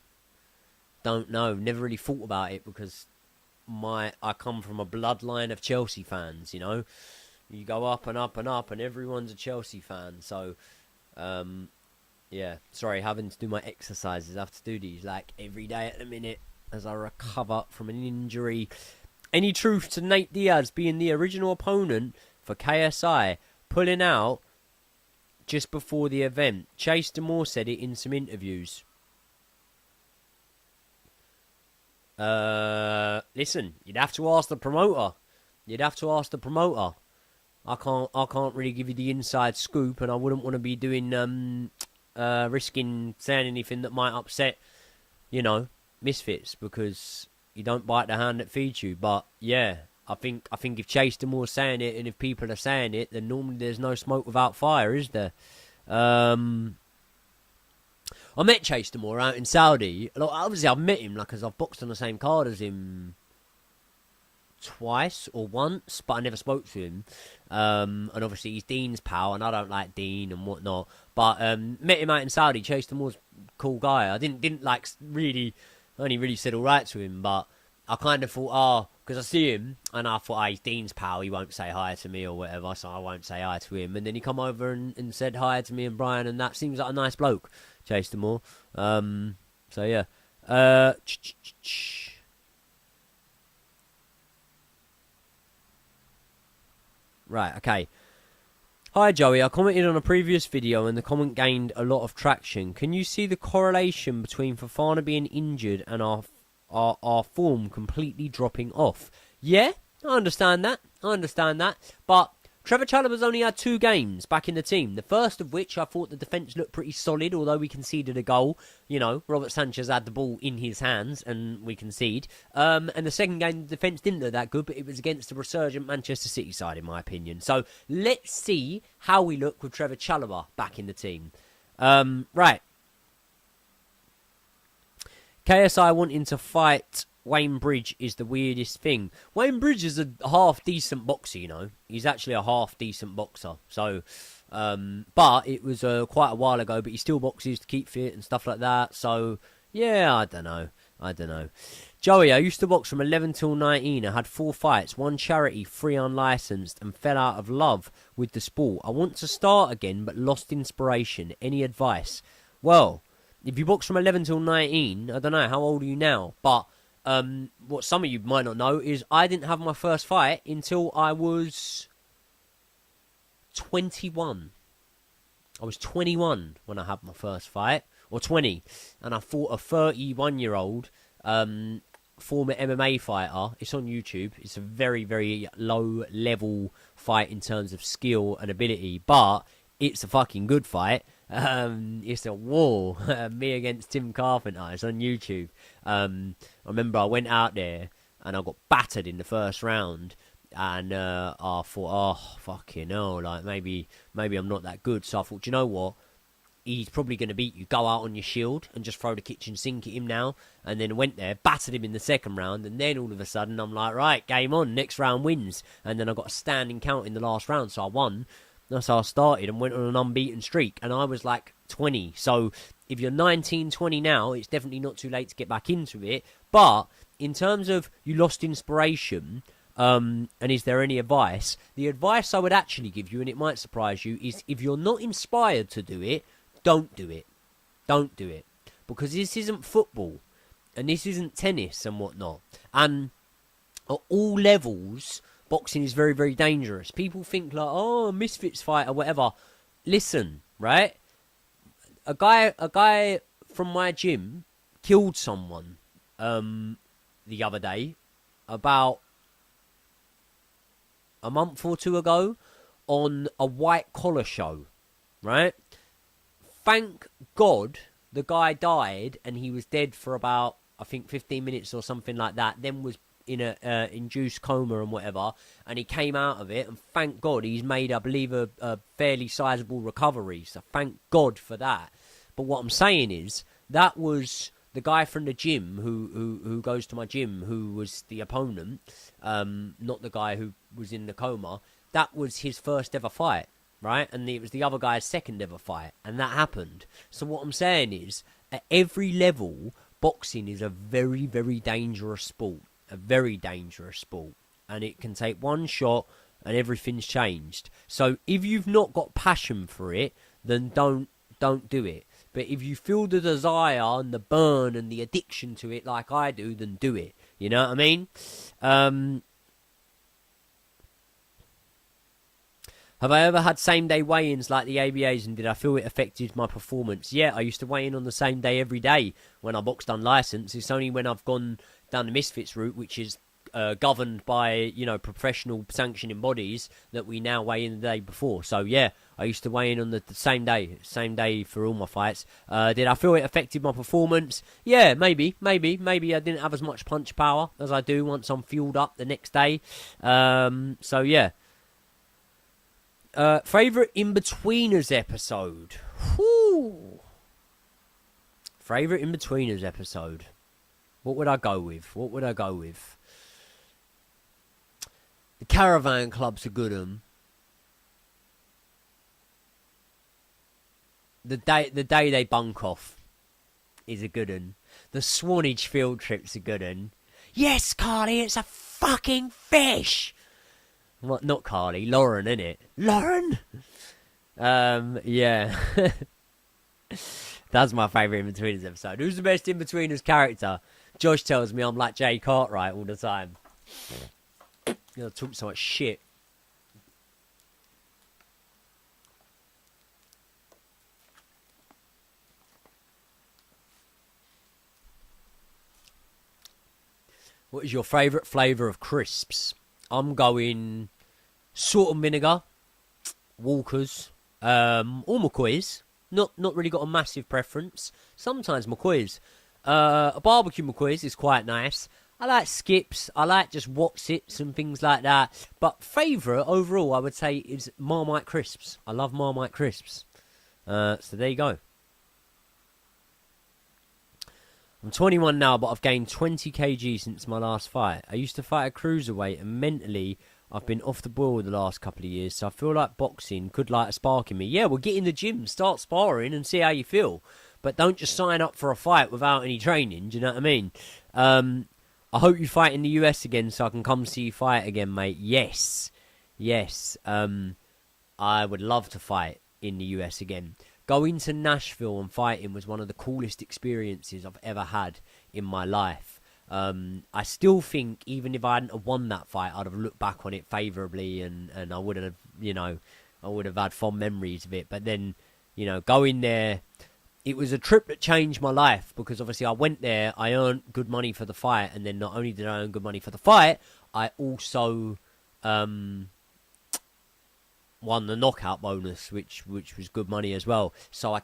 Never really thought about it because I come from a bloodline of Chelsea fans, you know. You go up and up and up and everyone's a Chelsea fan. So, yeah. Sorry, having to do my exercises. I have to do these like every day at the minute as I recover from an injury. Any truth to Nate Diaz being the original opponent for KSI pulling out just before the event? Chase Demore said it in some interviews. Listen, you'd have to ask the promoter. I can't really give you the inside scoop, and I wouldn't want to be doing risking saying anything that might upset, misfits, because you don't bite the hand that feeds you. But yeah, I think if Chase Demore's saying it, and if people are saying it, then normally there's no smoke without fire, is there? I met Chase Demore out in Saudi. Like, obviously, I've met him because I've boxed on the same card as him twice or once, but I never spoke to him. And obviously, he's Dean's pal, and I don't like Dean and whatnot. But met him out in Saudi. Chase Demore's a cool guy. I didn't like really, only really said all right to him, but I kind of thought, Because I see him, and I thought, he's Dean's pal, he won't say hi to me or whatever, so I won't say hi to him. And then he come over and said hi to me and Brian, and that seems like a nice bloke, Chase Moore. So, yeah. Right, okay. Hi, Joey. I commented on a previous video, and the comment gained a lot of traction. Can you see the correlation between Fofana being injured and our form completely dropping off? Yeah, I understand that. But Trevor Chalobah's only had 2 games back in the team. The first of which I thought the defence looked pretty solid, although we conceded a goal. You know, Robert Sanchez had the ball in his hands and we concede. And the second game, the defence didn't look that good, but it was against the resurgent Manchester City side, in my opinion. So let's see how we look with Trevor Chalobah back in the team. Right. KSI wanting to fight Wayne Bridge is the weirdest thing. Wayne Bridge is a half-decent boxer, you know. He's actually a half-decent boxer. So, but it was quite a while ago, but he still boxes to keep fit and stuff like that. So, yeah, I don't know. Joey, I used to box from 11 till 19. I had 4 fights, 1 charity, 3 unlicensed, and fell out of love with the sport. I want to start again, but lost inspiration. Any advice? Well, if you box from 11 till 19, I don't know, how old are you now? But what some of you might not know is I didn't have my first fight until I was 21. I was 21 when I had my first fight, or 20, and I fought a 31-year-old former MMA fighter. It's on YouTube. It's a very, very low-level fight in terms of skill and ability, but it's a fucking good fight. It's a war. Me against Tim Carpenter. It's on YouTube. I remember I went out there and I got battered in the first round, and I thought, oh fucking hell, like maybe I'm not that good. So I thought, you know what? He's probably going to beat you. Go out on your shield and just throw the kitchen sink at him now. And then went there, battered him in the second round, and then all of a sudden I'm like, right, game on. Next round wins. And then I got a standing count in the last round, so I won. That's how I started and went on an unbeaten streak. And I was like 20. So if you're 19, 20 now, it's definitely not too late to get back into it. But in terms of you lost inspiration, and is there any advice? The advice I would actually give you, and it might surprise you, is if you're not inspired to do it, don't do it. Don't do it. Because this isn't football. And this isn't tennis and whatnot. And at all levels, boxing is very, very dangerous. People think like, oh, misfits fight or whatever. Listen, right? A guy from my gym killed someone the other day, about a month or 2 ago, on a white collar show, right? Thank God the guy died, and he was dead for about, I think, 15 minutes or something like that. Then was in a induced coma and whatever, and he came out of it, and thank God he's made, I believe, a fairly sizable recovery, so thank God for that. But what I'm saying is, that was the guy from the gym who goes to my gym, who was the opponent, not the guy who was in the coma. That was his first ever fight, right? And it was the other guy's second ever fight, and that happened. So what I'm saying is, at every level, boxing is a very, very dangerous sport. A very dangerous sport, and it can take one shot and everything's changed. So if you've not got passion for it, then don't do it. But if you feel the desire and the burn and the addiction to it like I do, then do it. You know what I mean? Have I ever had same-day weigh-ins like the ABAs, and did I feel it affected my performance? Yeah, I used to weigh in on the same day every day when I boxed unlicensed. It's only when I've gone down the Misfits route, which is governed by, you know, professional sanctioning bodies, that we now weigh in the day before. So, yeah, I used to weigh in on the same day for all my fights. Did I feel it affected my performance? Yeah, maybe. I didn't have as much punch power as I do once I'm fueled up the next day. So, yeah. Favourite In-Betweeners episode? Whew. Favourite In-Betweeners episode? What would I go with? The Caravan Club's a good one. The day they bunk off is a good one. The Swanage field trip's a good one. Yes, Carly, it's a fucking fish. What? Not Carly, Lauren, innit? Lauren. Yeah. That's my favourite In-Betweeners episode. Who's the best In-Betweeners character? Josh tells me I'm like Jay Cartwright all the time. I talk so much shit. What is your favourite flavour of crisps? I'm going salt and vinegar, Walkers, or McCoy's. Not really got a massive preference. Sometimes McCoy's. A barbecue McCoy's is quite nice. I like Skips. I like just Wotsits and things like that. But favourite overall, I would say, is Marmite crisps. I love Marmite crisps. So there you go. I'm 21 now, but I've gained 20 kg since my last fight. I used to fight a cruiserweight, and mentally, I've been off the boil the last couple of years, so I feel like boxing could light a spark in me. Yeah, well, get in the gym, start sparring, and see how you feel. But don't just sign up for a fight without any training, do you know what I mean? I hope you fight in the US again, so I can come see you fight again, mate. Yes. I would love to fight in the US again. Going to Nashville and fighting was one of the coolest experiences I've ever had in my life. I still think even if I hadn't have won that fight, I'd have looked back on it favourably and I would have, I would have had fond memories of it. But then, going there, it was a trip that changed my life because obviously I went there, I earned good money for the fight, and then not only did I earn good money for the fight, I also won the knockout bonus, which was good money as well. So I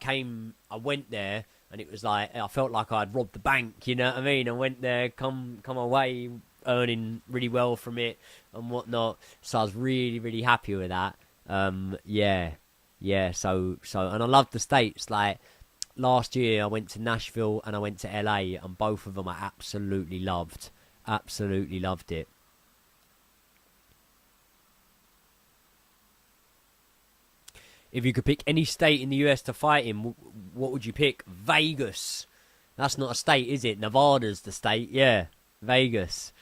went there, and it was like I felt like I'd robbed the bank. You know what I mean? I went there, come away earning really well from it and whatnot. So I was really, really happy with that. Yeah. So and I loved the States. Like last year, I went to Nashville and I went to LA, and both of them I absolutely loved. Absolutely loved it. If you could pick any state in the US to fight in, what would you pick? Vegas. That's not a state, is it? Nevada's the state. Yeah, Vegas.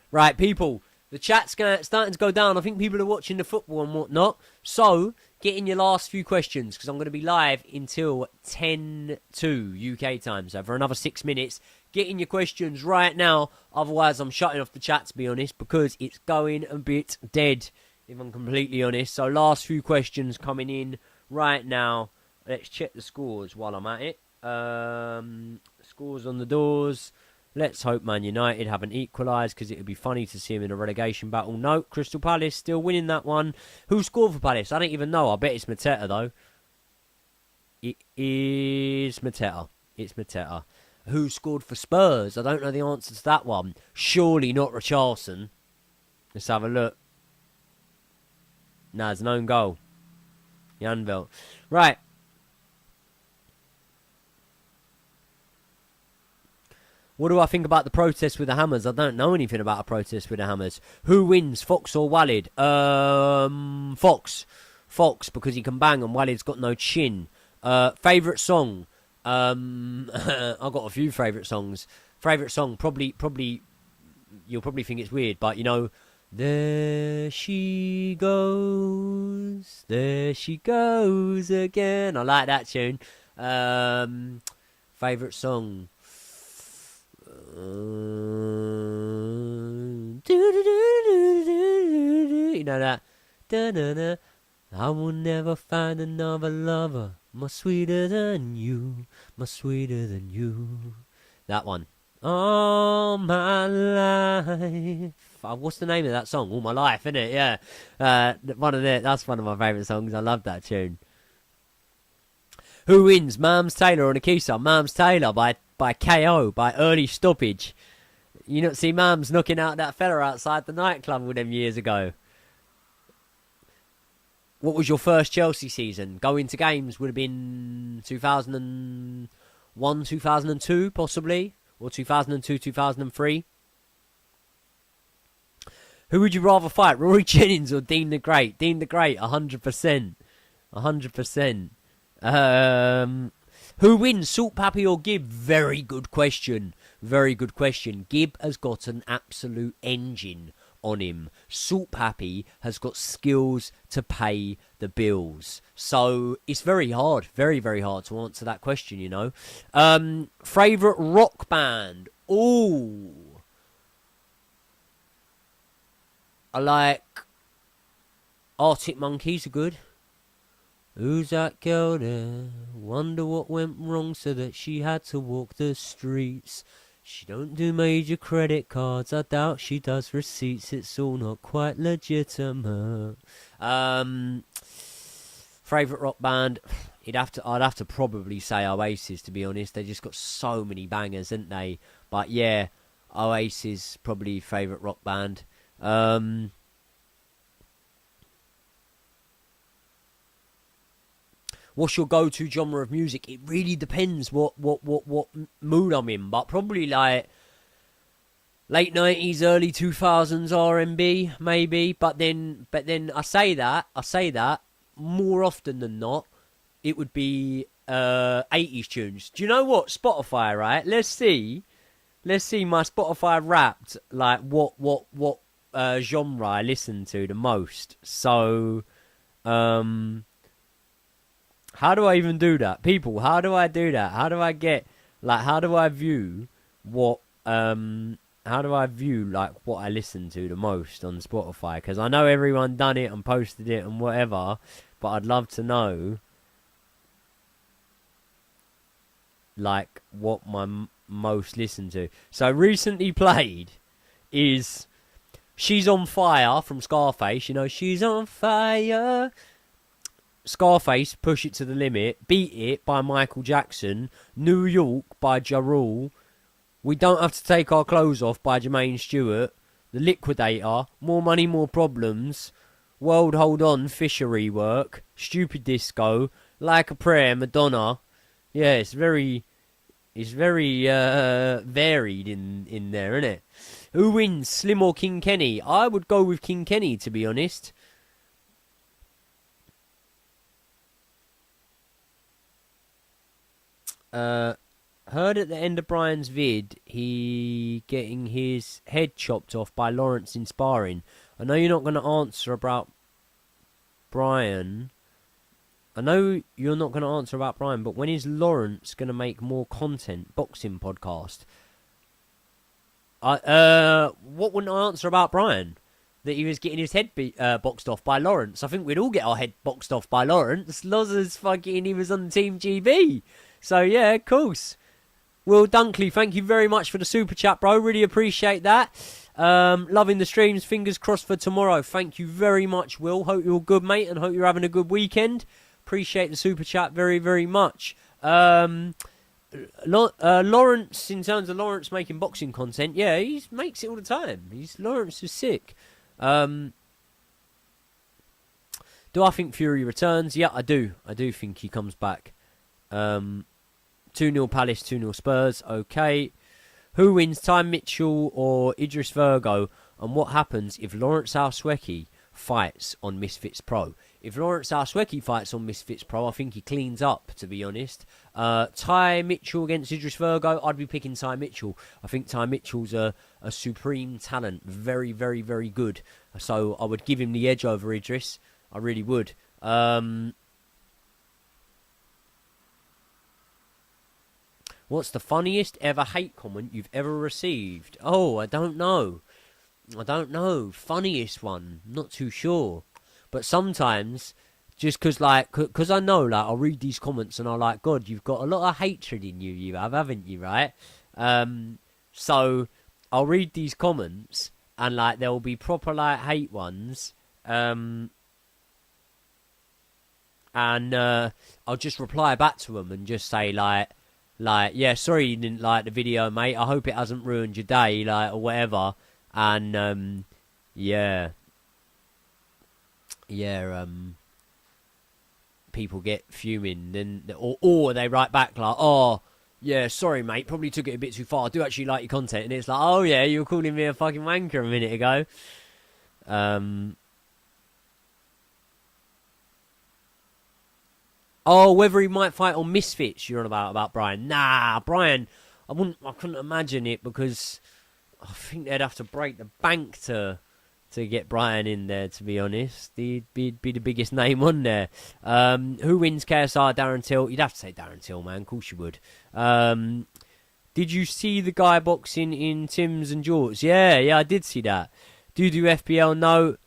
Right, people, the chat's starting to go down. I think people are watching the football and whatnot. So, get in your last few questions, because I'm going to be live until 10:02 UK time. So, for another 6 minutes, get in your questions right now. Otherwise, I'm shutting off the chat, to be honest, because it's going a bit dead, if I'm completely honest. So last few questions coming in right now. Let's check the scores while I'm at it. Scores on the doors. Let's hope Man United haven't equalised, because it would be funny to see him in a relegation battle. No, Crystal Palace still winning that one. Who scored for Palace? I don't even know. I bet it's Mateta, though. It is Mateta. It's Mateta. Who scored for Spurs? I don't know the answer to that one. Surely not Richarlison. Let's have a look. No, it's an own goal. Janvelt. Right. What do I think about the protest with the Hammers? I don't know anything about a protest with the Hammers. Who wins, Fox or Walid? Fox. Fox, because he can bang and Walid's got no chin. Favourite song? I've got a few favourite songs. Favourite song, probably, you'll probably think it's weird, but there she goes again. I like that tune. Favourite song. You know that? Da-da-da. I will never find another lover more sweeter than you, more sweeter than you. That one. All my life. What's the name of that song? All My Life, isn't it? Yeah. That's one of my favourite songs. I love that tune. Who wins, Mams Taylor or Nikisa? Mams Taylor by KO, by early stoppage. You not see Mams knocking out that fella outside the nightclub with them years ago. What was your first Chelsea season? Going to games would have been 2001, 2002, possibly. Or 2002, 2003. Who would you rather fight, Rory Jennings or Dean the Great? Dean the Great, 100%. 100%. Who wins, Salt Pappy or Gib? Very good question. Very good question. Gib has got an absolute engine on him. Salt Pappy has got skills to pay the bills. So it's very hard, very, very hard to answer that question, you know. Favourite rock band? Ooh. I like Arctic Monkeys are good. Who's that girl there? Wonder what went wrong so that she had to walk the streets. She don't do major credit cards. I doubt she does receipts. It's all not quite legitimate. Favourite rock band? I'd have to probably say Oasis, to be honest. They just got so many bangers, haven't they? But yeah, Oasis probably favourite rock band. What's your go-to genre of music? It really depends what mood I'm in, but probably like late 90s, early 2000s R&B maybe. But then I say that more often than not, it would be 80s tunes. Do you know what? Spotify, right? Let's see my Spotify Wrapped, like what genre I listen to the most. So how do I even do that? People, how do I do that? How do I get, like, how do I view what I listen to the most on Spotify? Because I know everyone done it and posted it and whatever, but I'd love to know, like, what my most listened to. So recently played is She's on Fire from Scarface. You know, she's on fire. Scarface, Push It to the Limit. Beat It by Michael Jackson. New York by Ja Rule. We Don't Have to Take Our Clothes Off by Jermaine Stewart. The Liquidator. More Money, More Problems. World Hold On, Fisher Rework. Stupid Disco. Like a Prayer, Madonna. Yeah, it's very varied in there, isn't it? Who wins, Slim or King Kenny? I would go with King Kenny, to be honest. Heard at the end of Brian's vid, he getting his head chopped off by Lawrence in sparring. I know you're not going to answer about Brian. But when is Lawrence going to make more content? Boxing podcast. What wouldn't I answer about Brian? That he was getting his head boxed off by Lawrence. I think we'd all get our head boxed off by Lawrence. Loz's fucking, he was on Team GB. So, yeah, of course. Will Dunkley, thank you very much for the super chat, bro. Really appreciate that. Loving the streams. Fingers crossed for tomorrow. Thank you very much, Will. Hope you're good, mate, and hope you're having a good weekend. Appreciate the super chat very, very much. Lawrence, in terms of Lawrence making boxing content, yeah, he makes it all the time. Lawrence is sick. Do I think Fury returns? Yeah, I do. I do think he comes back. 2-0 Palace, 2-0 Spurs. Okay. Who wins, Ty Mitchell or Idris Virgo? And what happens if Lawrence Al-Sweki fights on Misfits Pro? If Lawrence Al-Sweki fights on Misfits Pro, I think he cleans up, to be honest. Ty Mitchell against Idris Virgo, I'd be picking Ty Mitchell. I think Ty Mitchell's a supreme talent. Very, very, very good. So I would give him the edge over Idris. I really would. What's the funniest ever hate comment you've ever received? Oh, I don't know. Funniest one. Not too sure. But sometimes, just because I know, like, I'll read these comments and I'm like, God, you've got a lot of hatred in you have, haven't you, right? So, I'll read these comments and, like, there will be proper, like, hate ones. And I'll just reply back to them and just say, like, yeah, sorry you didn't like the video, mate. I hope it hasn't ruined your day, like, or whatever. And, yeah, people get fuming, then, or they write back, like, oh, yeah, sorry, mate, probably took it a bit too far. I do actually like your content. And it's like, oh, yeah, you were calling me a fucking wanker a minute ago. Oh, whether he might fight on Misfits, you're on about Brian. Nah, Brian, I couldn't imagine it, because I think they'd have to break the bank to to get Brian in there, to be honest. He'd be the biggest name on there. Who wins KSR? Darren Till? You'd have to say Darren Till, man. Of course you would. Did you see the guy boxing in Tim's and Jorts? Yeah, I did see that. Do you do FPL? No.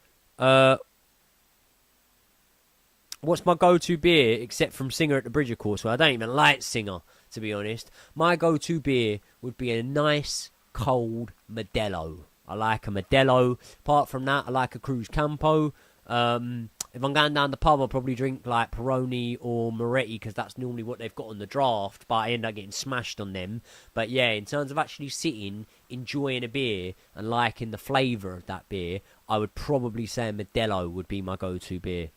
What's my go-to beer, except from Singer at the Bridge, of course? Well, I don't even like Singer, to be honest. My go-to beer would be a nice, cold Modelo. I like a Modelo. Apart from that, I like a Cruz Campo. If I'm going down the pub, I'll probably drink like Peroni or Moretti, because that's normally what they've got on the draft, but I end up getting smashed on them. But yeah, in terms of actually sitting, enjoying a beer, and liking the flavour of that beer, I would probably say a Modelo would be my go-to beer.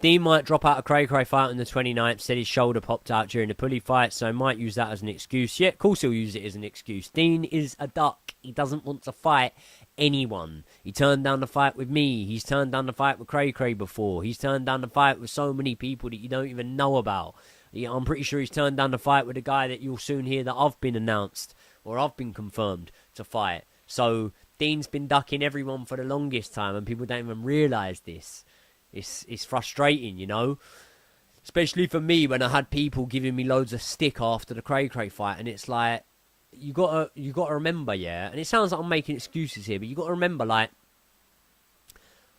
Dean might drop out a Cray fight on the 29th, said his shoulder popped out during the pulley fight, so might use that as an excuse. Yeah, of course he'll use it as an excuse. Dean is a duck. He doesn't want to fight anyone. He turned down the fight with me. He's turned down the fight with Cray before. He's turned down the fight with so many people that you don't even know about. I'm pretty sure he's turned down the fight with a guy that you'll soon hear that I've been announced, or I've been confirmed to fight. So Dean's been ducking everyone for the longest time, and people don't even realise this. It's frustrating, you know, especially for me when I had people giving me loads of stick after the Cray fight, and it's like you gotta remember, yeah. And it sounds like I'm making excuses here, but you gotta remember, like,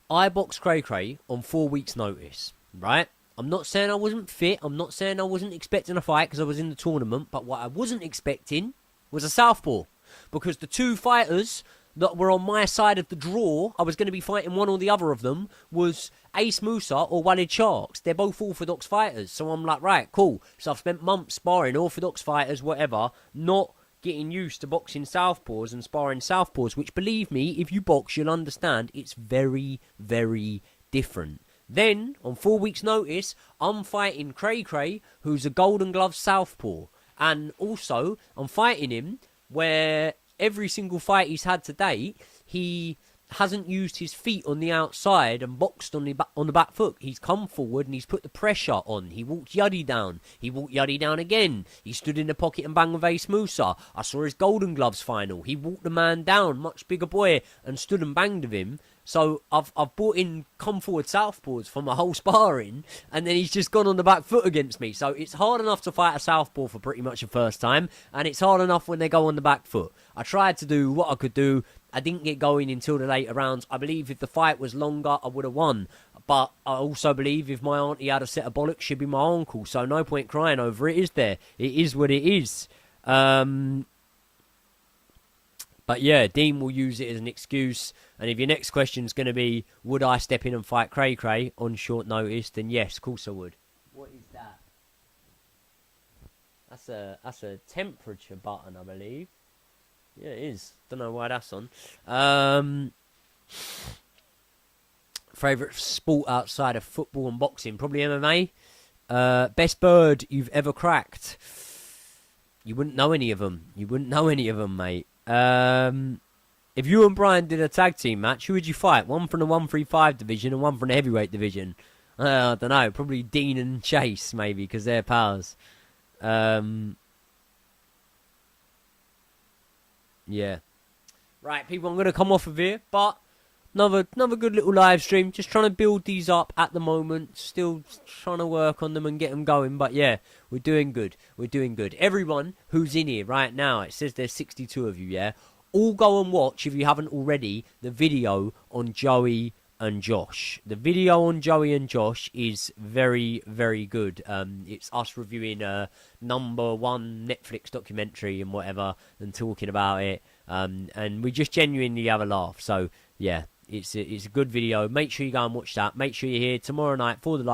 I boxed Cray on 4 weeks' notice, right? I'm not saying I wasn't fit. I'm not saying I wasn't expecting a fight because I was in the tournament. But what I wasn't expecting was a southpaw, because the two fighters that were on my side of the draw, I was going to be fighting one or the other of them, was Ace Musa or Walid Sharks. They're both orthodox fighters. So I'm like, right, cool. So I've spent months sparring orthodox fighters, whatever, not getting used to boxing southpaws and sparring southpaws, which, believe me, if you box, you'll understand it's very, very different. Then, on 4 weeks' notice, I'm fighting Cray, who's a Golden Glove southpaw. And also, I'm fighting him where every single fight he's had to date, he hasn't used his feet on the outside and boxed on the back foot. He's come forward and he's put the pressure on. He walked Yuddy down. He walked Yuddy down again. He stood in the pocket and banged with Ace Musa. I saw his Golden Gloves final. He walked the man down, much bigger boy, and stood and banged with him. So I've brought in come forward southpaws for my whole sparring, and then he's just gone on the back foot against me. So it's hard enough to fight a southpaw for pretty much the first time, and it's hard enough when they go on the back foot. I tried to do what I could do. I didn't get going until the later rounds. I believe if the fight was longer, I would have won. But I also believe if my auntie had a set of bollocks, she'd be my uncle. So no point crying over it, is there? It is what it is. But yeah, Dean will use it as an excuse. And if your next question's going to be, would I step in and fight Cray on short notice, then yes, of course I would. What is that? That's a temperature button, I believe. Yeah, it is. Don't know why that's on. Favourite sport outside of football and boxing? Probably MMA. Best bird you've ever cracked? You wouldn't know any of them. Mate. If you and Brian did a tag team match, who would you fight? One from the 135 division and one from the heavyweight division. I don't know. Probably Dean and Chase, maybe, because they're pals. Yeah. Right, people, I'm going to come off of here, but another good little live stream. Just trying to build these up at the moment. Still trying to work on them and get them going. But yeah, we're doing good. Everyone who's in here right now, it says there's 62 of you, yeah? All go and watch, if you haven't already, the video on Joey and Josh. The video on Joey and Josh is very, very good. It's us reviewing a #1 Netflix documentary and whatever, and talking about it. And we just genuinely have a laugh. So yeah, it's a good video. Make sure you go and watch that. Make sure you're here tomorrow night for the live.